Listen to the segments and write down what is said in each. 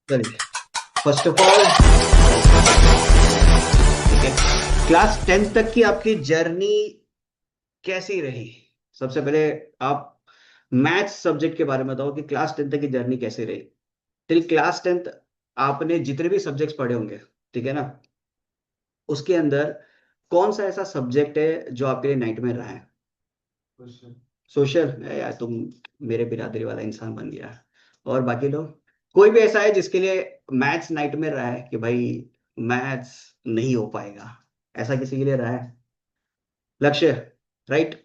चलिए, first of all, ठीक है, क्लास 10th तक की आपकी जर्नी कैसी रही? सबसे पहले आप मैथ्स सब्जेक्ट के बारे में बताओ कि क्लास 10th तक की जर्नी कैसी रही। टिल क्लास 10th आपने जितने भी सब्जेक्ट्स पढ़े होंगे, ठीक है ना, उसके अंदर कौन सा ऐसा सब्जेक्ट है जो आपके लिए नाइटमेयर रहा है? सोशल? यार तुम मेरे बिरादरी वाला इंसान बन गया। और बाकी लोग, कोई भी ऐसा है जिसके लिए मैथ्स नाइटमेयर रहा है कि भाई मैथ्स नहीं हो पाएगा, ऐसा किसी के लिए रहा है? लक्ष्य, राइट?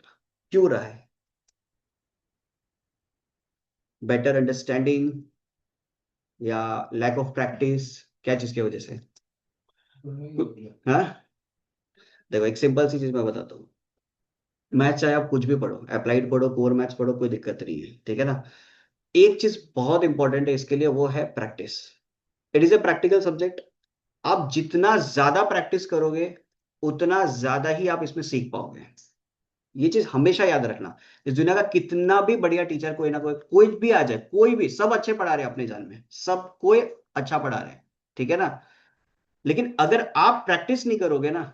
क्यों रहा है? बेटर अंडरस्टैंडिंग या लैक ऑफ प्रैक्टिस? क्या चीज की वजह से? हाँ, देखो एक सिंपल सी चीज मैं बताता हूँ। मैथ चाहे आप कुछ भी पढ़ो, अप्लाइड पढ़ो, कोर मैथ्स पढ़ो, कोई दिक्कत नहीं है, ठीक है ना। एक चीज बहुत इंपॉर्टेंट है इसके लिए, वो है practice. It is a practical subject. आप जितना ज्यादा प्रैक्टिस करोगे उतना ज्यादा ही आप इसमें सीख पाओगे। ये चीज हमेशा याद रखना। इस दुनिया का कितना भी बढ़िया टीचर, कोई ना कोई, कोई भी आ जाए, कोई भी, सब अच्छे पढ़ा रहे हैं अपने जान में, सब कोई अच्छा पढ़ा रहे हैं, ठीक है ना। लेकिन अगर आप प्रैक्टिस नहीं करोगे ना,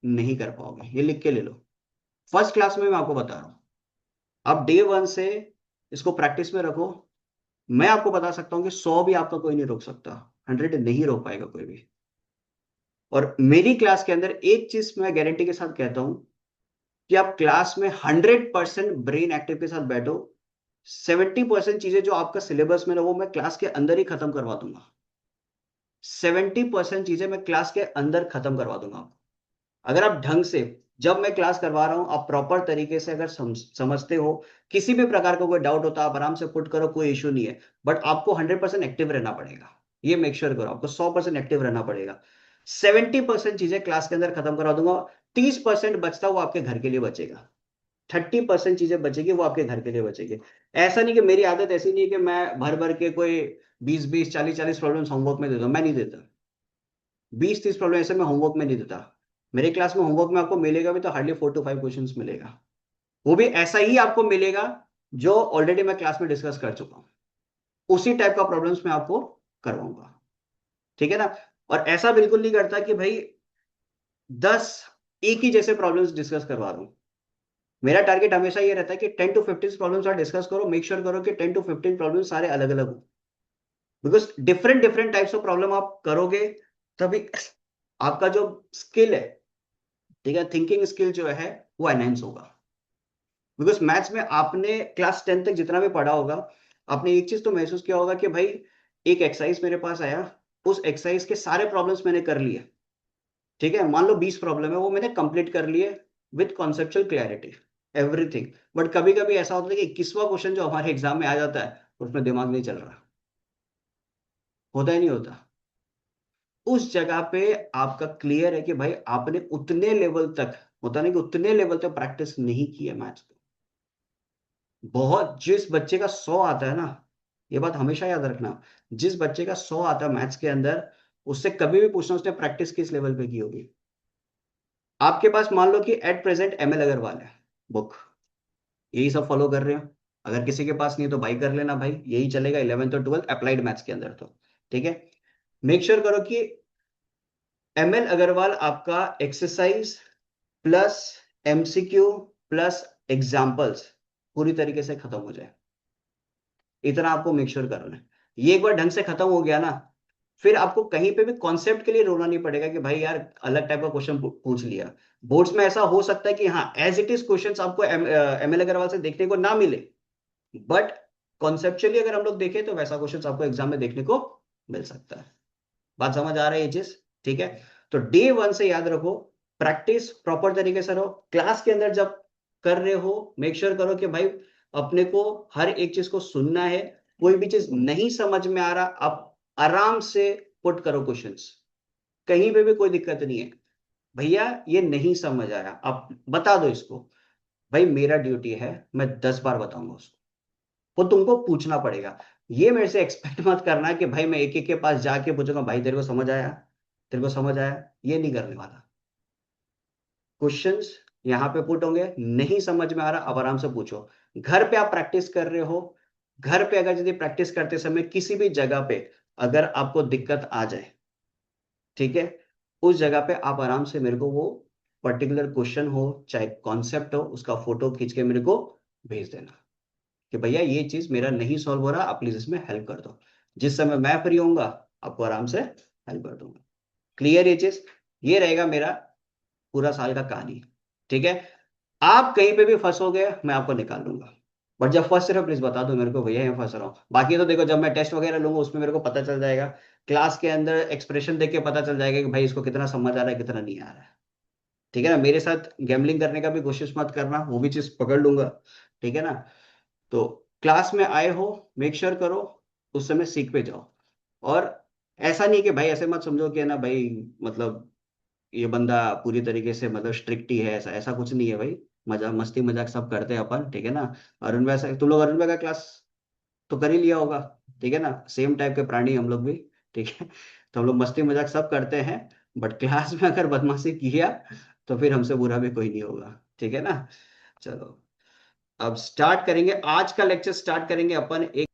नहीं कर पाओगे। ये लिख के ले लो। फर्स्ट क्लास में मैं आपको बता रहा हूं, आप डे वन से इसको प्रैक्टिस में रखो। मैं आपको बता सकता हूं कि 100 भी आपका कोई नहीं रोक सकता, 100 नहीं रोक पाएगा कोई भी। और मेरी क्लास के अंदर एक चीज मैं गारंटी के साथ कहता हूं कि आप क्लास में 100% ब्रेन एक्टिव के साथ बैठो। 70% चीजें जो आपका सिलेबस में ना, वो मैं क्लास के अंदर ही खत्म करवा दूंगा। 70% चीजें मैं क्लास के अंदर खत्म करवा दूंगा आपको। अगर आप ढंग से, जब मैं क्लास करवा रहा हूं, आप प्रॉपर तरीके से अगर समझते हो, किसी भी प्रकार का कोई डाउट होता है आप आराम से पुट करो, कोई इशू नहीं है। बट आपको 100% एक्टिव रहना पड़ेगा। ये मेक श्योर करो, आपको 100% एक्टिव रहना पड़ेगा। 70% चीजें क्लास के अंदर खत्म करा दूंगा। 30% बचता वो आपके घर के लिए बचेगा। 30% चीजें बचेगी, वो आपके घर के लिए बचेगी। ऐसा नहीं कि मेरी आदत ऐसी नहीं है कि मैं भर भर के कोई 20-20, 40-40 प्रॉब्लम्स होमवर्क में देता हूं। मैं नहीं देता। 20-30 प्रॉब्लम ऐसे मैं होमवर्क में नहीं देता। मेरे क्लास में होमवर्क में आपको मिलेगा भी तो हार्डली 4 to 5 क्वेश्चंस मिलेगा। वो भी ऐसा ही आपको मिलेगा जो ऑलरेडी मैं क्लास में डिस्कस कर चुका हूं। उसी टाइप का प्रॉब्लम्स मैं आपको करवाऊंगा, ठीक है ना। और ऐसा बिल्कुल नहीं करता कि भाई 10 एक ही जैसे प्रॉब्लम्स डिस्कस करवा दूं। मेरा टारगेट हमेशा ये रहता है कि 10 to 15 प्रॉब्लम्स आप डिस्कस करो। मेक श्योर करो कि 10 to 15 प्रॉब्लम सारे अलग अलग हो। Because different different types of problem आप करोगे, तभी आपका जो स्किल है, ठीक है, थिंकिंग स्किल जो है, वो एनहेंस होगा। बिकॉज मैथ्स में आपने क्लास 10 तक जितना भी पढ़ा होगा, आपने एक चीज तो महसूस किया होगा कि भाई एक एक्सरसाइज मेरे पास आया, उस एक्सरसाइज के सारे प्रॉब्लम्स मैंने कर लिए, ठीक है, मान लो 20 प्रॉब्लम है, वो मैंने कंप्लीट कर लिए with conceptual clarity, everything. But कभी कभी ऐसा होता है कि 21वां क्वेश्चन जो हमारे एग्जाम में आ जाता है, उसमें दिमाग नहीं चल रहा, होता ही नहीं होता। उस जगह पे आपका क्लियर है कि भाई आपने उतने लेवल तक, होता नहीं कि उतने लेवल तक प्रैक्टिस नहीं की है मैथ्स को। बहुत, जिस बच्चे का 100 आता है ना, ये बात हमेशा याद रखना, जिस बच्चे का 100 आता है मैथ्स के अंदर, उससे कभी भी पूछना उसने प्रैक्टिस किस लेवल पे की होगी। आपके पास मान लो कि एट प्रेजेंट एमएल अग्रवाल है बुक, यही सब फॉलो कर रहे हो। अगर किसी के पास नहीं तो भाई कर लेना, भाई यही चलेगा 11th और 12th अप्लाइड मैथ्स के अंदर तो, ठीक है। मेक श्योर करो कि एमएल अग्रवाल आपका exercise plus MCQ plus examples पूरी तरीके से खत्म हो जाए। इतना आपको मेक श्योर करना है। ये एक बार ढंग से खत्म हो गया ना, फिर आपको कहीं पे भी कॉन्सेप्ट के लिए रोना नहीं पड़ेगा कि भाई यार अलग टाइप का क्वेश्चन पूछ लिया। बोर्ड्स में ऐसा हो सकता है कि हाँ एज इट इज क्वेश्चन आपको एमएल अग्रवाल से देखने को ना मिले, बट कॉन्सेप्चुअली अगर हम लोग देखें तो वैसा क्वेश्चन आपको एग्जाम में देखने को मिल सकता है। बात समझ आ रही है ये चीज? ठीक है। तो डे वन से याद रखो, प्रैक्टिस प्रॉपर तरीके से रहो। क्लास के अंदर जब कर रहे हो, मेक श्योर करो कि भाई अपने को हर एक चीज को सुनना है। कोई भी चीज नहीं समझ में आ रहा, आप आराम से पुट करो क्वेश्चंस, कहीं पे भी कोई दिक्कत नहीं है। भैया ये नहीं समझ आया, आप बता दो इसको। भाई मेरा ड्यूटी है, मैं 10 बार बताऊंगा उसको, वो तुमको पूछना पड़ेगा। ये मेरे से एक्सपेक्ट मत करना कि भाई मैं एक एक के पास जाके पूछूंगा भाई तेरे को समझ आया, तेरे को समझ आया। ये नहीं करने वाला। क्वेश्चंस यहाँ पे पुट होंगे, नहीं समझ में आ रहा अब आराम से पूछो। घर पे आप प्रैक्टिस कर रहे हो, घर पे अगर यदि प्रैक्टिस करते समय किसी भी जगह पे अगर आपको दिक्कत आ जाए, ठीक है, उस जगह पे आप आराम से मेरे को वो पर्टिकुलर क्वेश्चन हो चाहे कॉन्सेप्ट हो उसका फोटो खींच के मेरे को भेज देना कि भैया ये चीज मेरा नहीं सॉल्व हो रहा, आप प्लीज इसमें हेल्प कर दो। जिस समय मैं फ्री होऊंगा आपको आराम से हेल्प कर दूंगा। क्लियर ये चीज? ये रहेगा मेरा पूरा साल का कहानी। ठीक है, आप कहीं पे भी फंसोगे मैं आपको निकाल लूंगा, बट जब फंस रहे हो प्लीज बता दो मेरे को भैया मैं फंस रहा हूँ। बाकी तो देखो जब मैं टेस्ट वगैरह लूंगा उसमें मेरे को पता चल जाएगा, क्लास के अंदर एक्सप्रेशन देख के पता चल जाएगा कि भाई इसको कितना समझ आ रहा है कितना नहीं आ रहा है। ठीक है ना, मेरे साथ गैम्बलिंग करने का भी कोशिश मत करना, वो भी चीज पकड़ लूंगा। ठीक है ना, तो क्लास में आए हो मेक श्योर करो उस समय सीख पे जाओ। और ऐसा नहीं कि भाई ऐसे मत समझो कि है ना भाई, मतलब ये बंदा पूरी तरीके से मतलब स्ट्रिक्ट ही है, ऐसा ऐसा कुछ नहीं है भाई। मजा मस्ती मजाक सब करते हैं अपन, ठीक है ना। अरुण भाई से तुम लोग अरुण भाई का क्लास तो कर ही लिया होगा, ठीक है ना, सेम टाइप के प्राणी हम लोग भी। ठीक है, तो हम लोग मस्ती मजाक सब करते हैं, बट क्लास में अगर बदमाशी किया तो फिर हमसे बुरा भी कोई नहीं होगा। ठीक है ना, चलो अब स्टार्ट करेंगे आज का लेक्चर, स्टार्ट करेंगे अपन एक।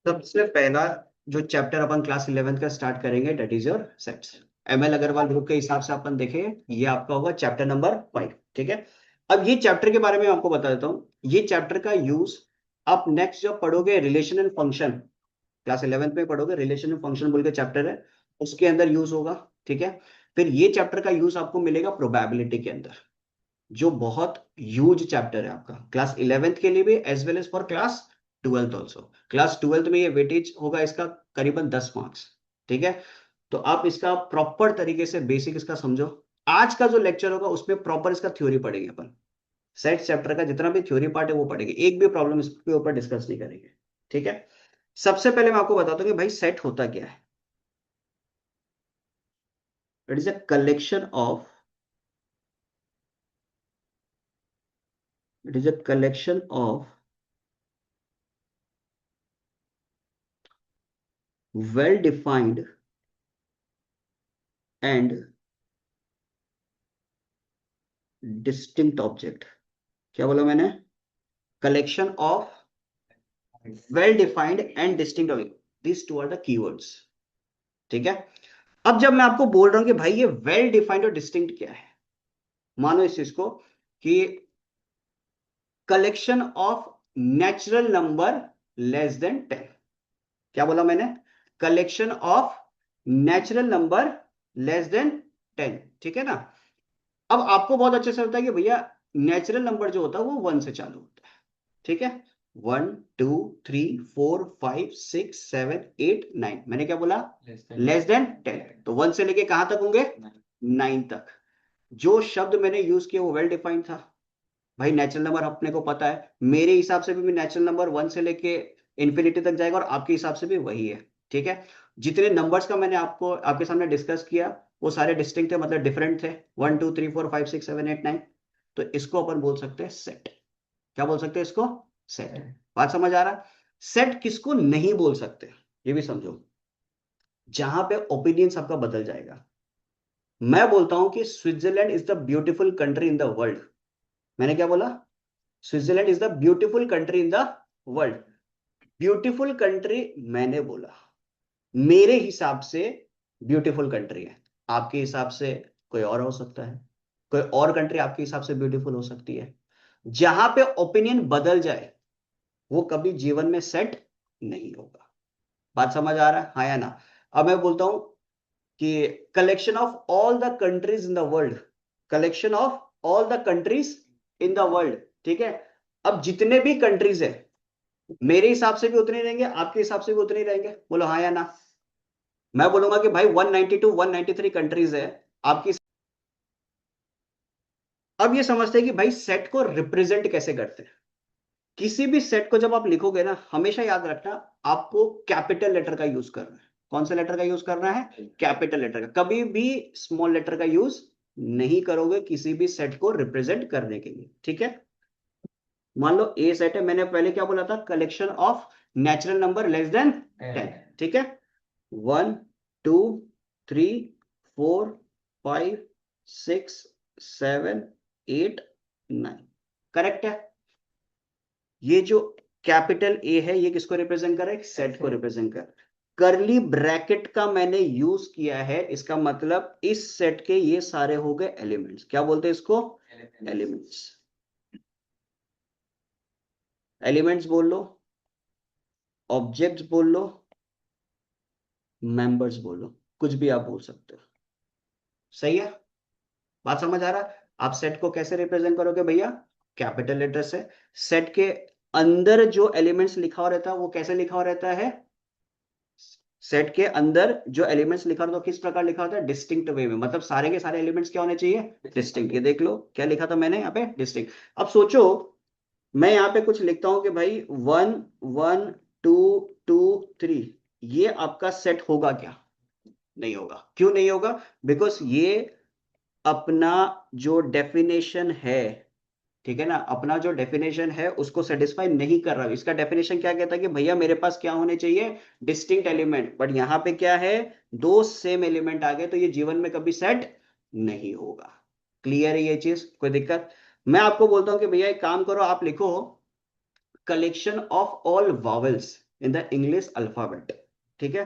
सबसे पहला जो चैप्टर अपन क्लास 11th का स्टार्ट करेंगे date is your sets. ML Aggarwal group के हिसाब से अपन देखें, ये आपका होगा चैप्टर नंबर 5। ठीक है, अब ये चैप्टर के बारे में आपको बता देता हूँ। ये चैप्टर का यूज आप नेक्स्ट जब पढ़ोगे relation and function, class 11th में पढ़ोगे रिलेशन एंड फंक्शन बोल के चैप्टर है, उसके अंदर यूज होगा। ठीक है, फिर ये चैप्टर का यूज आपको मिलेगा प्रोबेबिलिटी के अंदर, जो बहुत ह्यूज चैप्टर है आपका क्लास 11th के लिए भी as well as for class 12th also. Class 12th में ये वेटेज होगा इसका करीबन 10 मार्क्स। ठीक है, तो आप इसका प्रॉपर तरीके से बेसिक इसका समझो। आज का जो लेक्चर होगा उसमें प्रॉपर इसका थ्योरी पढ़ेंगे अपन, सेट चैप्टर का जितना भी थ्योरी पार्ट है वो पढ़ेंगे, एक भी प्रॉब्लम इसके ऊपर डिस्कस नहीं करेंगे। ठीक है, सबसे पहले मैं आपको बताता हूँ कि भाई सेट होता क्या है। It is a collection of, it is a collection of well defined and distinct object. क्या बोला मैंने? Collection of well defined and distinct object, this two are the keywords. ठीक है, अब जब मैं आपको बोल रहा हूं कि भाई ये वेल डिफाइंड और डिस्टिंक्ट क्या है, मानो इस चीज को कि collection of natural number less than 10। क्या बोला मैंने? Collection of natural number less than 10। ठीक है ना, अब आपको बहुत अच्छे से होता है कि भैया नेचुरल नंबर जो होता है वो 1 से चालू होता है। ठीक है, 1 2 3 4 5 6 7 8 9, मैंने क्या बोला? लेस देन 10, तो 1 से लेके कहां तक होंगे? 9 तक। जो शब्द मैंने यूज किया वो वेल डिफाइंड था। भाई नेचुरल नंबर अपने को पता है, मेरे हिसाब से भी नेचुरल नंबर 1 से लेके इंफिनिटी तक जाएगा और आपके हिसाब से भी वही है। ठीक है, जितने नंबर्स का मैंने आपको आपके सामने डिस्कस किया वो सारे डिस्टिंक्ट थे, मतलब डिफरेंट थे, 1 2 3 4 5 6 7 8 9। तो इसको अपन बोल सकते हैं सेट। क्या बोल सकते हैं इसको? सेट। बात समझ आ रहा? सेट किसको नहीं बोल सकते ये भी समझो, जहां पे ओपिनियंस आपका बदल जाएगा। मैं बोलता हूं कि Switzerland is the beautiful country in the world. मैंने क्या बोला? Switzerland is the beautiful country in the world. Beautiful country मैंने बोला, मेरे हिसाब से ब्यूटीफुल कंट्री है, आपके हिसाब से कोई और हो सकता है, कोई और कंट्री आपके हिसाब से ब्यूटीफुल हो सकती है। जहां पे ओपिनियन बदल जाए वो कभी जीवन में सेट नहीं होगा। बात समझ आ रहा है, हाँ या ना? अब मैं बोलता हूं कि collection of all the countries in the world, collection of all the countries in the world. ठीक है, अब जितने भी कंट्रीज है मेरे हिसाब से भी उतने रहेंगे, आपके हिसाब से भी उतने ही रहेंगे, बोलो हाँ या ना? मैं बोलूंगा कि भाई 192 193 कंट्रीज है आपकी। अब ये समझते हैं कि भाई सेट को रिप्रेजेंट कैसे करते हैं। किसी भी सेट को जब आप लिखोगे ना हमेशा याद रखना आपको कैपिटल लेटर का यूज करना है। कौन सा लेटर का यूज करना है? कैपिटल लेटर का, कभी भी स्मॉल लेटर का यूज नहीं करोगे किसी भी सेट को रिप्रेजेंट करने के लिए। ठीक है, मान लो ए सेट है, मैंने पहले क्या बोला था? Collection of natural number less than 10। ठीक है, 1 2 3 4 5 6 7 8 9। करेक्ट है। ये जो कैपिटल ए है ये किसको रिप्रेजेंट कर रहा है? सेट को रिप्रेजेंट कर रहा है। करली ब्रैकेट का मैंने यूज किया है, इसका मतलब इस सेट के ये सारे हो गए एलिमेंट्स। क्या बोलते हैं इसको? एलिमेंट्स। एलिमेंट्स बोल लो, ऑब्जेक्ट्स बोल लो, मेंबर्स बोल लो, कुछ भी आप बोल सकते हो। सही है? बात समझ आ रहा है? आप सेट को कैसे रिप्रेजेंट करोगे भैया? कैपिटल लेटर से। सेट के अंदर जो एलिमेंट्स लिखा हुआ रहता है वो कैसे लिखा हुआ रहता है? सेट के अंदर जो एलिमेंट्स लिखा होता है किस प्रकार लिखा होता है? डिस्टिंक्ट वे में। मतलब सारे के सारे एलिमेंट्स क्या होने चाहिए? डिस्टिंक्ट। ये देख लो क्या लिखा था मैंने यहाँ पे, डिस्टिंक्ट। अब सोचो, मैं यहाँ पे कुछ लिखता हूं कि भाई 1 1 2 2 3, ये आपका सेट होगा क्या? नहीं होगा। क्यों नहीं होगा? बिकॉज ये अपना जो डेफिनेशन है, ठीक है ना, अपना जो डेफिनेशन है उसको सेटिस्फाई नहीं कर रहा। इसका डेफिनेशन क्या कहता है कि भैया मेरे पास क्या होने चाहिए? Distinct element. बट यहां पे क्या है? दो सेम एलिमेंट आ गए, तो ये जीवन में कभी सेट नहीं होगा। क्लियर है ये चीज? कोई दिक्कत? मैं आपको बोलता हूं कि भैया एक काम करो, आप लिखो collection of all vowels in the English alphabet. ठीक है?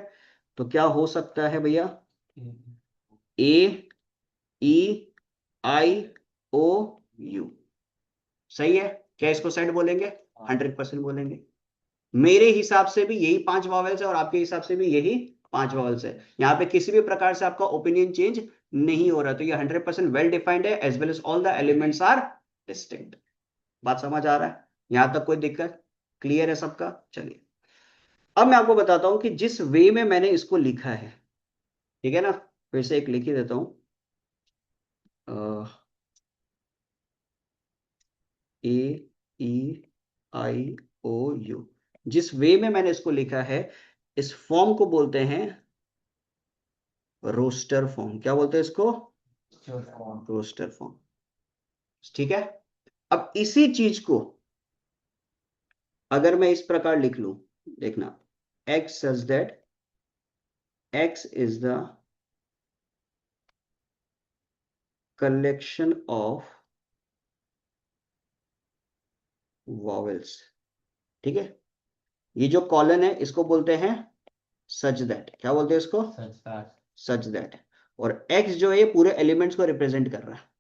तो क्या हो सकता है भैया? ए ई आई ओ यू। सही है? क्या इसको सेट बोलेंगे? 100% बोलेंगे। मेरे हिसाब से भी यही पांच वॉवेल्स है और आपके हिसाब से भी यही पांच वॉवेल्स है। यहाँ पे किसी भी प्रकार से आपका ओपिनियन चेंज नहीं हो रहा, तो ये 100% वेल डिफाइंड है, as well as all the elements are distinct. बात समझ आ रहा है? यहां तक कोई दिक्कत? क्लियर है सबका? चलिए, अब मैं आपको बताता हूं कि जिस वे में मैंने इसको लिखा है, ठीक है ना, फिर से एक लिख ही देता हूं। ए ई आई ओ यू। जिस वे में मैंने इसको लिखा है, इस फॉर्म को बोलते हैं रोस्टर फॉर्म। क्या बोलते हैं इसको? Roster form. ठीक है? अब इसी चीज को अगर मैं इस प्रकार लिख लूं, देखना, x such that x is the collection of vowels. ठीक है? ये जो कॉलन है इसको बोलते हैं सच दैट। क्या बोलते हैं इसको? Such that. और एक्स जो है ये पूरे एलिमेंट्स को रिप्रेजेंट कर रहा है।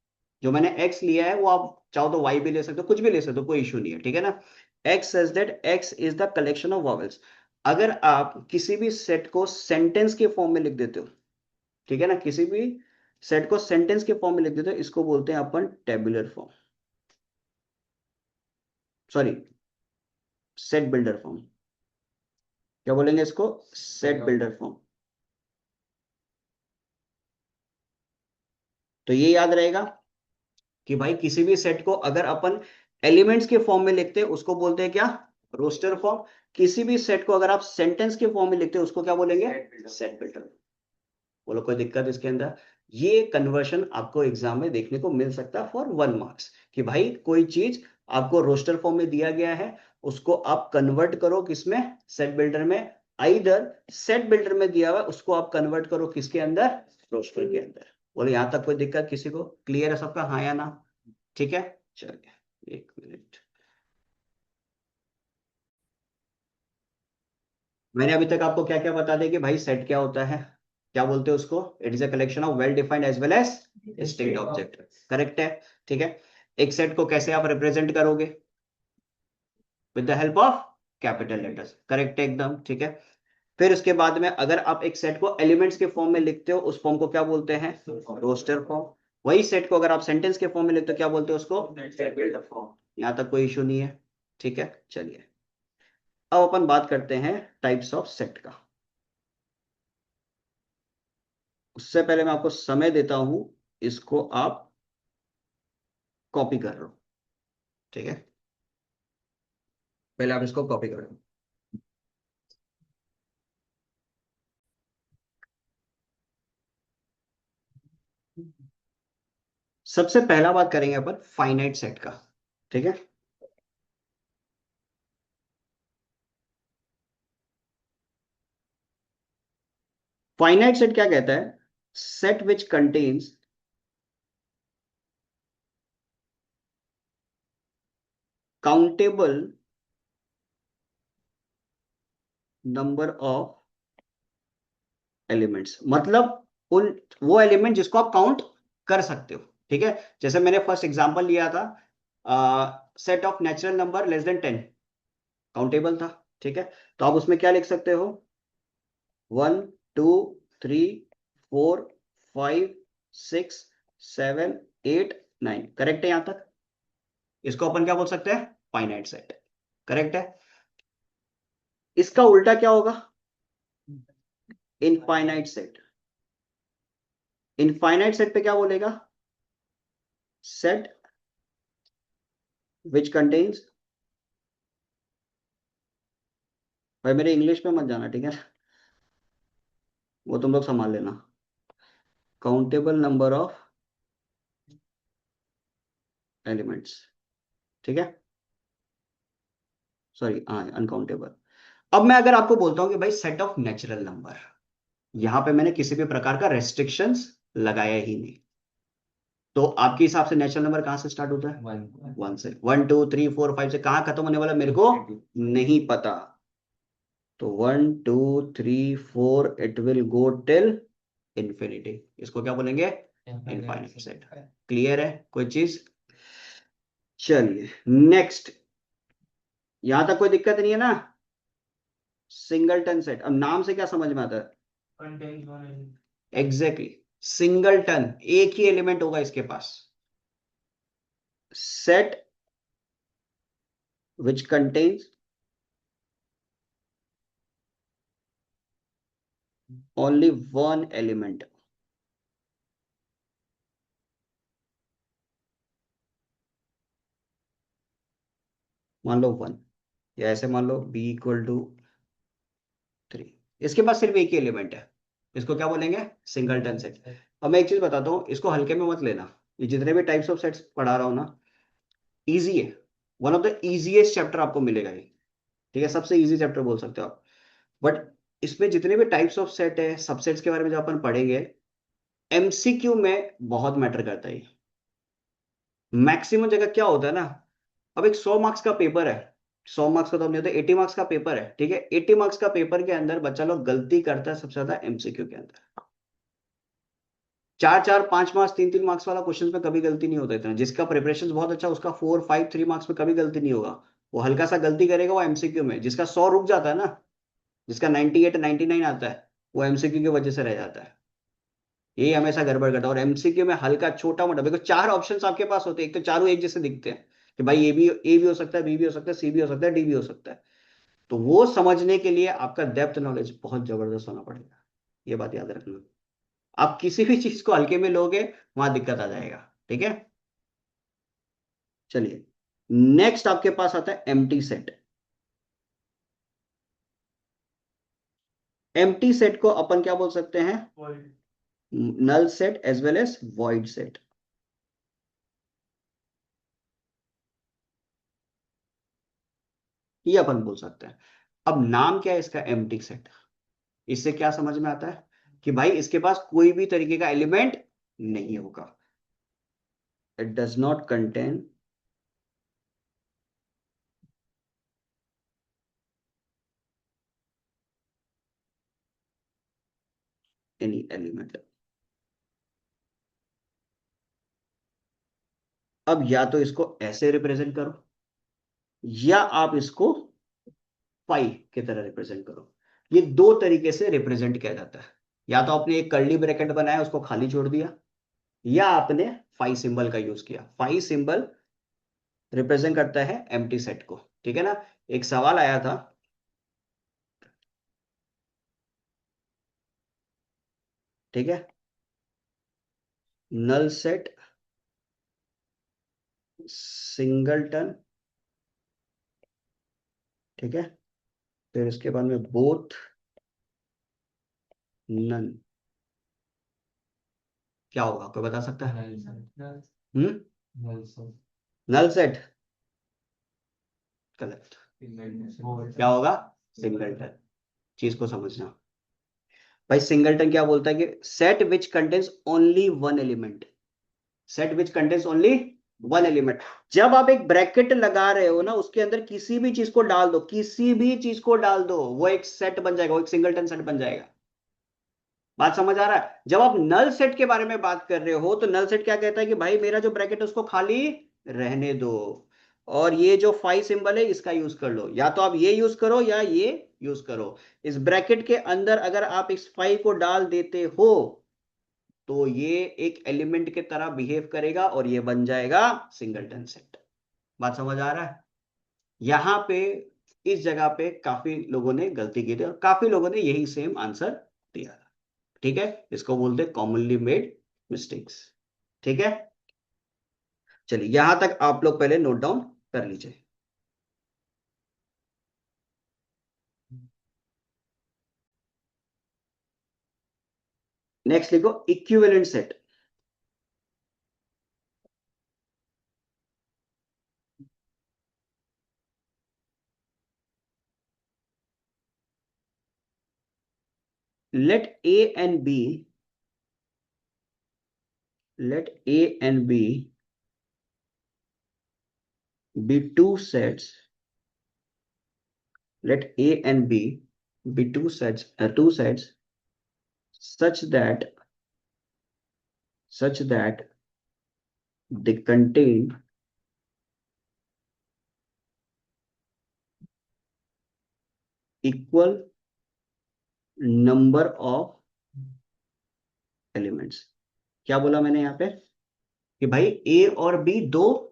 जो मैंने एक्स लिया है वो आप चाहो तो वाई भी ले सकते हो, कुछ भी ले सकते हो, कोई इशू नहीं है। ठीक है ना? X such that x is the collection of vowels. अगर आप किसी भी सेट को सेंटेंस के फॉर्म में लिख देते हो, ठीक है ना, किसी भी सेट को सेंटेंस के फॉर्म में लिख देते हो, इसको बोलते हैं अपन tabular form, sorry set builder form. क्या बोलेंगे इसको? Set builder form. तो ये याद रहेगा कि भाई किसी भी सेट को अगर अपन एलिमेंट्स के फॉर्म में लिखते हैं उसको बोलते हैं क्या? Roster form. किसी भी सेट को अगर आप सेंटेंस के फॉर्म में लिखते हैं उसको क्या बोलेंगे? Set builder. बोलो कोई दिक्कत इसके अंदर? ये कन्वर्शन आपको एग्जाम में देखने को मिल सकता है फॉर 1 मार्क्स, कि भाई कोई चीज आपको रोस्टर फॉर्म में दिया गया है, उसको आप कन्वर्ट करो किसमें? सेट बिल्डर में। आइदर सेट बिल्डर में दिया हुआ है, उसको आप कन्वर्ट करो किसके अंदर? रोस्टर के अंदर। बोलो यहां तक कोई दिक्कत किसी को? क्लियर है सबका? हाँ या ना? ठीक है? चलिए 1 मिनट। मैंने अभी तक आपको क्या क्या बता दिया कि भाई सेट क्या होता है, क्या बोलते हैं उसको? It is a collection of well defined as well as distinct object. Correct है? ठीक है? एक सेट को कैसे आप रिप्रेजेंट करोगे? With the help of capital letters. Correct है एकदम? ठीक है? फिर उसके बाद में अगर आप एक सेट को एलिमेंट्स के फॉर्म में लिखते हो, उस फॉर्म को क्या बोलते हैं? Roster form. वही सेट को अगर आप सेंटेंस के फॉर्म में लिखते हो, क्या बोलते हो उसको? Set builder form. यहां तक कोई इशू नहीं है? ठीक है? चलिए, अब अपन बात करते हैं टाइप्स ऑफ सेट का। उससे पहले मैं आपको समय देता हूं, इसको आप कॉपी कर लो। ठीक है? पहले आप इसको कॉपी कर लो। सबसे पहला बात करेंगे अपन फाइनाइट सेट का। ठीक है? फाइनाइट सेट क्या कहता है? Set which contains countable number of elements, मतलब उन वो एलिमेंट जिसको आप काउंट कर सकते हो। ठीक है, जैसे मैंने फर्स्ट एग्जांपल लिया था, set of natural number less than 10, countable था। ठीक है, तो आप उसमें क्या लिख सकते हो, 1 2 3 4 5 6 7 8 9, करेक्ट है यहां तक? इसको अपन क्या बोल सकते हैं, फाइनाइट सेट। करेक्ट है। इसका उल्टा क्या होगा, इनफाइनाइट सेट। इनफाइनाइट सेट पे क्या बोलेगा, सेट विच कंटेन्स, भाई मेरे इंग्लिश में मत जाना, ठीक है, वो तुम लोग संभाल लेना। काउंटेबल नंबर ऑफ एलिमेंट्स, ठीक है, सॉरी हाँ अनकाउंटेबल। अब मैं अगर आपको बोलता हूं कि भाई सेट ऑफ नेचुरल नंबर, यहां पे मैंने किसी भी प्रकार का रेस्ट्रिक्शंस लगाया ही नहीं, तो आपके हिसाब से नेचुरल नंबर कहां से स्टार्ट होता है, 1 से। 1 2 3 4 5 से कहां खत्म होने वाला मेरे को नहीं पता, तो 1 2 3 4 it will go till infinity, इसको क्या बोलेंगे, इनफाइनाइट सेट। क्लियर है कोई चीज? चलिए नेक्स्ट, यहां तक कोई दिक्कत नहीं है ना? सिंगलटन सेट, अब नाम से क्या समझ में आता है, एग्जैक्टली, सिंगलटन, एक ही एलिमेंट होगा इसके पास। Set which contains only one element. मान लो 1, या ऐसे मान लो b = 3, इसके पास सिर्फ एक ही एलिमेंट है, इसको क्या बोलेंगे, सिंगलटन सेट। अब मैं एक चीज बताता हूँ, इसको हल्के में मत लेना, ये जितने भी टाइप्स ऑफ सेट्स पढ़ा रहा हूँ ना, इजी है, one of the easiest chapter आपको मिलेगा ये। ठीक है, सबसे इजी चैप्टर बोल सकते हो आप। बट इसमें जितने भी टाइप्स ऑफ सेट है, सबसेट्स के बारे में जो अपन पढ़ेंगे, एमसीक्यू में बहुत मैटर करता है। मैक्सिमम जगह क्या होता है ना, अब एक 100 मार्क्स का पेपर है, 100 मार्क्स का तो नहीं होता, 80 मार्क्स का पेपर है, ठीक है, 80 मार्क्स का पेपर के अंदर बच्चा लोग गलती करता है सबसे ज्यादा एमसीक्यू के अंदर। 4 4 5 मार्क्स, 3 3 मार्क्स वाला क्वेश्चन में कभी गलती नहीं होता इतना, जिसका प्रिपरेशन बहुत अच्छा उसका 4 5 3 मार्क्स में कभी गलती नहीं होगा, वो हल्का सा गलती करेगा वो एमसीक्यू में, जिसका 100 रुक जाता है ना, जिसका 98 99 आता है, वो एमसीक्यू की वजह से रह जाता है। ये हमेशा गड़बड़ करता है, और एमसीक्यू में हल्का छोटा मोटा, देखो 4 ऑप्शंस आपके पास होते हैं, एक तो चारों एक जैसे दिखते हैं कि भाई ए भी हो सकता है, बी भी हो सकता है, सी भी हो सकता है, डी भी हो सकता है, तो वो समझने के लिए आपका डेप्थ नॉलेज बहुत जबरदस्त होना पड़ेगा, ये बात याद रखना। आप किसी भी चीज को हल्के में लोगे, वहां दिक्कत आ जाएगा। ठीक है, चलिए नेक्स्ट आपके पास आता है एम्प्टी सेट। एम्प्टी सेट को अपन क्या बोल सकते हैं, null set as well as void set. ये अपन बोल सकते हैं। अब नाम क्या है इसका, एम्प्टी सेट, इससे क्या समझ में आता है कि भाई इसके पास कोई भी तरीके का एलिमेंट नहीं होगा, it does not contain any element. अब या तो इसको ऐसे रिप्रेजेंट करो, या आप इसको पाई की तरह रिप्रेजेंट करो, ये दो तरीके से रिप्रेजेंट किया जाता है। या तो आपने एक कर्ली ब्रैकेट बनाया उसको खाली छोड़ दिया, या आपने फाई सिंबल का यूज किया। फाई सिंबल रिप्रेजेंट करता है एम्प्टी सेट को, ठीक है ना। एक सवाल आया था, ठीक है, नल सेट सिंगलटन, ठीक है, फिर इसके बाद में बोथ नन, क्या होगा कोई बता सकता है? हम्म, नल सेट गलत, क्या होगा, सिंगलटन। चीज को समझना, भाई सिंगलटन क्या बोलता है कि set which contains only one element, set which contains only one element. जब आप एक ब्रैकेट लगा रहे हो ना, उसके अंदर किसी भी चीज को डाल दो, किसी भी चीज को डाल दो, वो एक सेट बन जाएगा, वो एक सिंगलटन सेट बन जाएगा। बात समझ आ रहा है? जब आप नल सेट के बारे में बात कर रहे हो, तो नल सेट क्या कहता है कि भाई मेरा जो ब्रैकेट है उसको खाली रहने दो, और ये जो फाई सिंबल है इसका यूज कर लो, या तो आप ये यूज करो या ये यूज करो। इस ब्रैकेट के अंदर अगर आप इस फाई को डाल देते हो, तो ये एक एलिमेंट के तरह बिहेव करेगा और ये बन जाएगा सिंगलटन सेट। बात समझ आ रहा है? यहां पे इस जगह पे काफी लोगों ने गलती की थी और काफी लोगों ने यही सेम आंसर दिया था। ठीक है, इसको बोलते हैं कॉमनली मेड मिस्टेक्स। ठीक है, चलिए यहां तक आप लोग पहले नोट डाउन कर लीजिए। नेक्स्ट लिखो equivalent set. Let A and B, let A and B be two sets. Let A and B be two sets such that they contain equal number of elements। क्या बोला मैंने यहाँ पे कि भाई ए और बी दो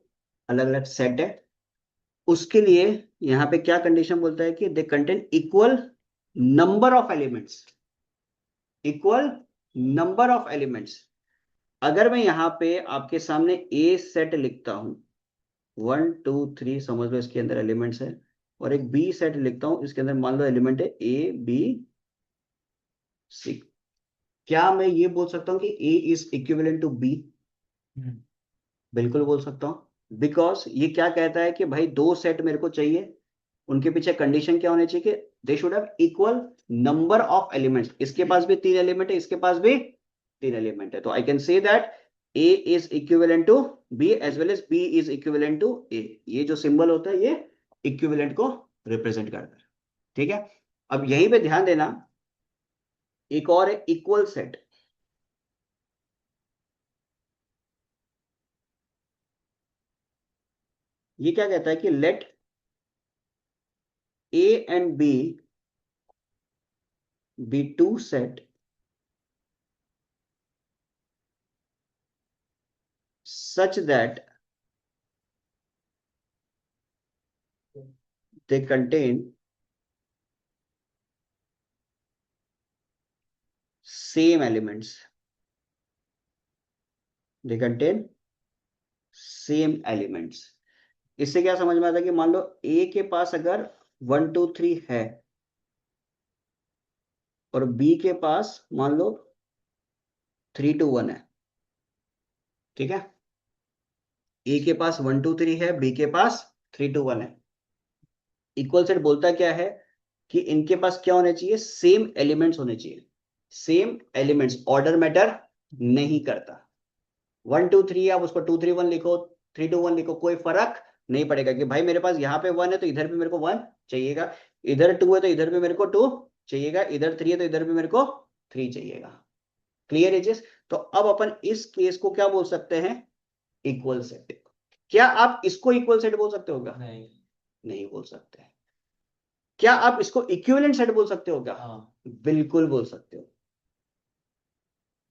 अलग अलग सेट है, उसके लिए यहाँ पे क्या कंडीशन बोलता है कि they contain equal number of elements. Equal number of elements. अगर मैं यहाँ पे आपके सामने ए सेट लिखता हूं, 1 2 3 समझ लो इसके अंदर एलिमेंट्स है, और एक बी सेट लिखता हूं, इसके अंदर मान लो एलिमेंट है A B C। क्या मैं ये बोल सकता हूं कि A is equivalent to B? बिल्कुल बोल सकता हूं, बिकॉज ये क्या कहता है कि भाई दो सेट मेरे को चाहिए, उनके पीछे कंडीशन क्या होनी चाहिए कि they should have equal number of elements. इसके पास भी तीन एलिमेंट है, इसके पास भी तीन एलिमेंट है, तो I can say that A is equivalent to B as well as B is equivalent to A. ये जो सिंबल होता है ये इक्विवेलेंट को रिप्रेजेंट करता है। ठीक है, अब यहीं पे ध्यान देना, एक और है इक्वल सेट। ये क्या कहता है कि let A and B two set such that they contain same elements। they contain same elements। इससे क्या समझ में आता है कि मान लो ए के पास अगर 1 2 3 है, और बी के पास मान लो 3 2 1 है। ठीक है, ए के पास 1 2 3 है, बी के पास 3 2 1 है। इक्वल सेट बोलता क्या है कि इनके पास क्या होने चाहिए, सेम एलिमेंट्स होने चाहिए। सेम एलिमेंट्स, ऑर्डर मैटर नहीं करता। 1 2 3 आप उसको 2 3 1 लिखो, 3 2 1 लिखो, कोई फर्क नहीं पड़ेगा कि भाई मेरे पास यहाँ पे 1 है तो इधर भी मेरे को 1 चाहिएगा, इधर 2 है तो इधर भी मेरे को 2 चाहिएगा, इधर 3 है तो इधर भी मेरे को 3 चाहिएगा। क्लियर एजेस? तो अब अपन इस केस को क्या बोल सकते हैं, इक्वल सेट। क्या आप इसको इक्वल सेट बोल सकते हो क्या? नहीं, नहीं बोल सकते। क्या आप इसको इक्विवेलेंट सेट बोल सकते हो क्या? हाँ, बिल्कुल बोल सकते हो,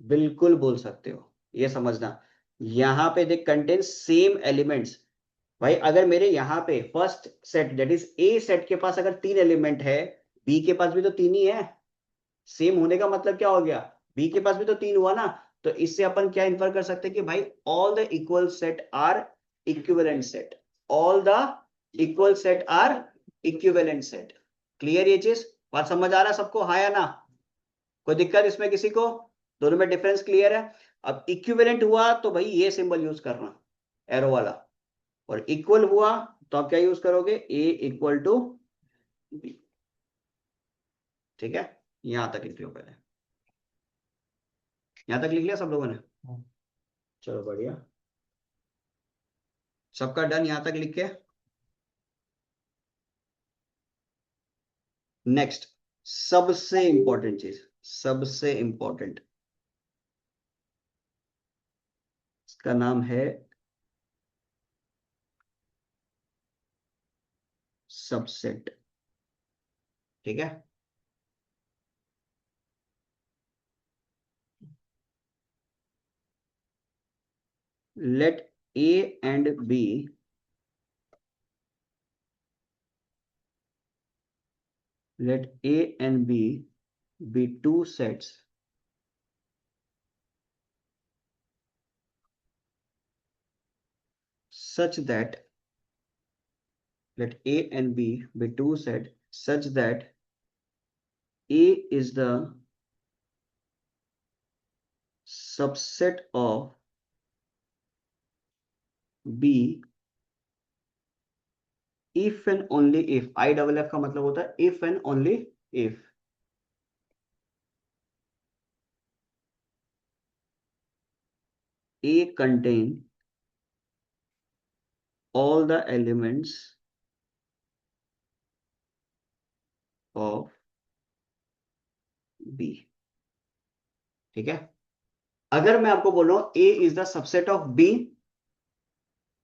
बिल्कुल बोल सकते हो। ये समझना, यहां पे दे कंटेन सेम एलिमेंट्स। भाई अगर मेरे यहाँ पे first set that is a set के पास अगर तीन एलिमेंट है, बी के पास भी तो तीन ही है। सेम होने का मतलब क्या हो गया, बी के पास भी तो तीन हुआ ना। तो इससे अपन क्या इन्फर कर सकते हैं कि भाई all the equal set are equivalent set. All the equal set are equivalent set. Clear ये चीज? बात समझ आ रहा है सबको, हाँ या ना? कोई दिक्कत इसमें किसी को? दोनों में डिफरेंस क्लियर है? अब इक्विवेलेंट हुआ तो भाई ये सिंबल यूज करना, एरो वाला, और इक्वल हुआ तो आप क्या यूज करोगे, ए इक्वल टू बी। ठीक है, यहां तक लिख लो पहले। यहां तक लिख लिया सब लोगों ने? हाँ। चलो बढ़िया। सबका डन यहां तक लिख के? नेक्स्ट, सबसे इंपॉर्टेंट चीज, सबसे इंपॉर्टेंट, इसका नाम है सबसेट। ठीक है, let A and B, let A and B be two sets such that, let A and B be two sets such that A is the subset of B if and only if, I double F का मतलब होता है if and only if A contain all the elements of B। ठीक है, अगर मैं आपको बोल रहा हूं A is the subset of B,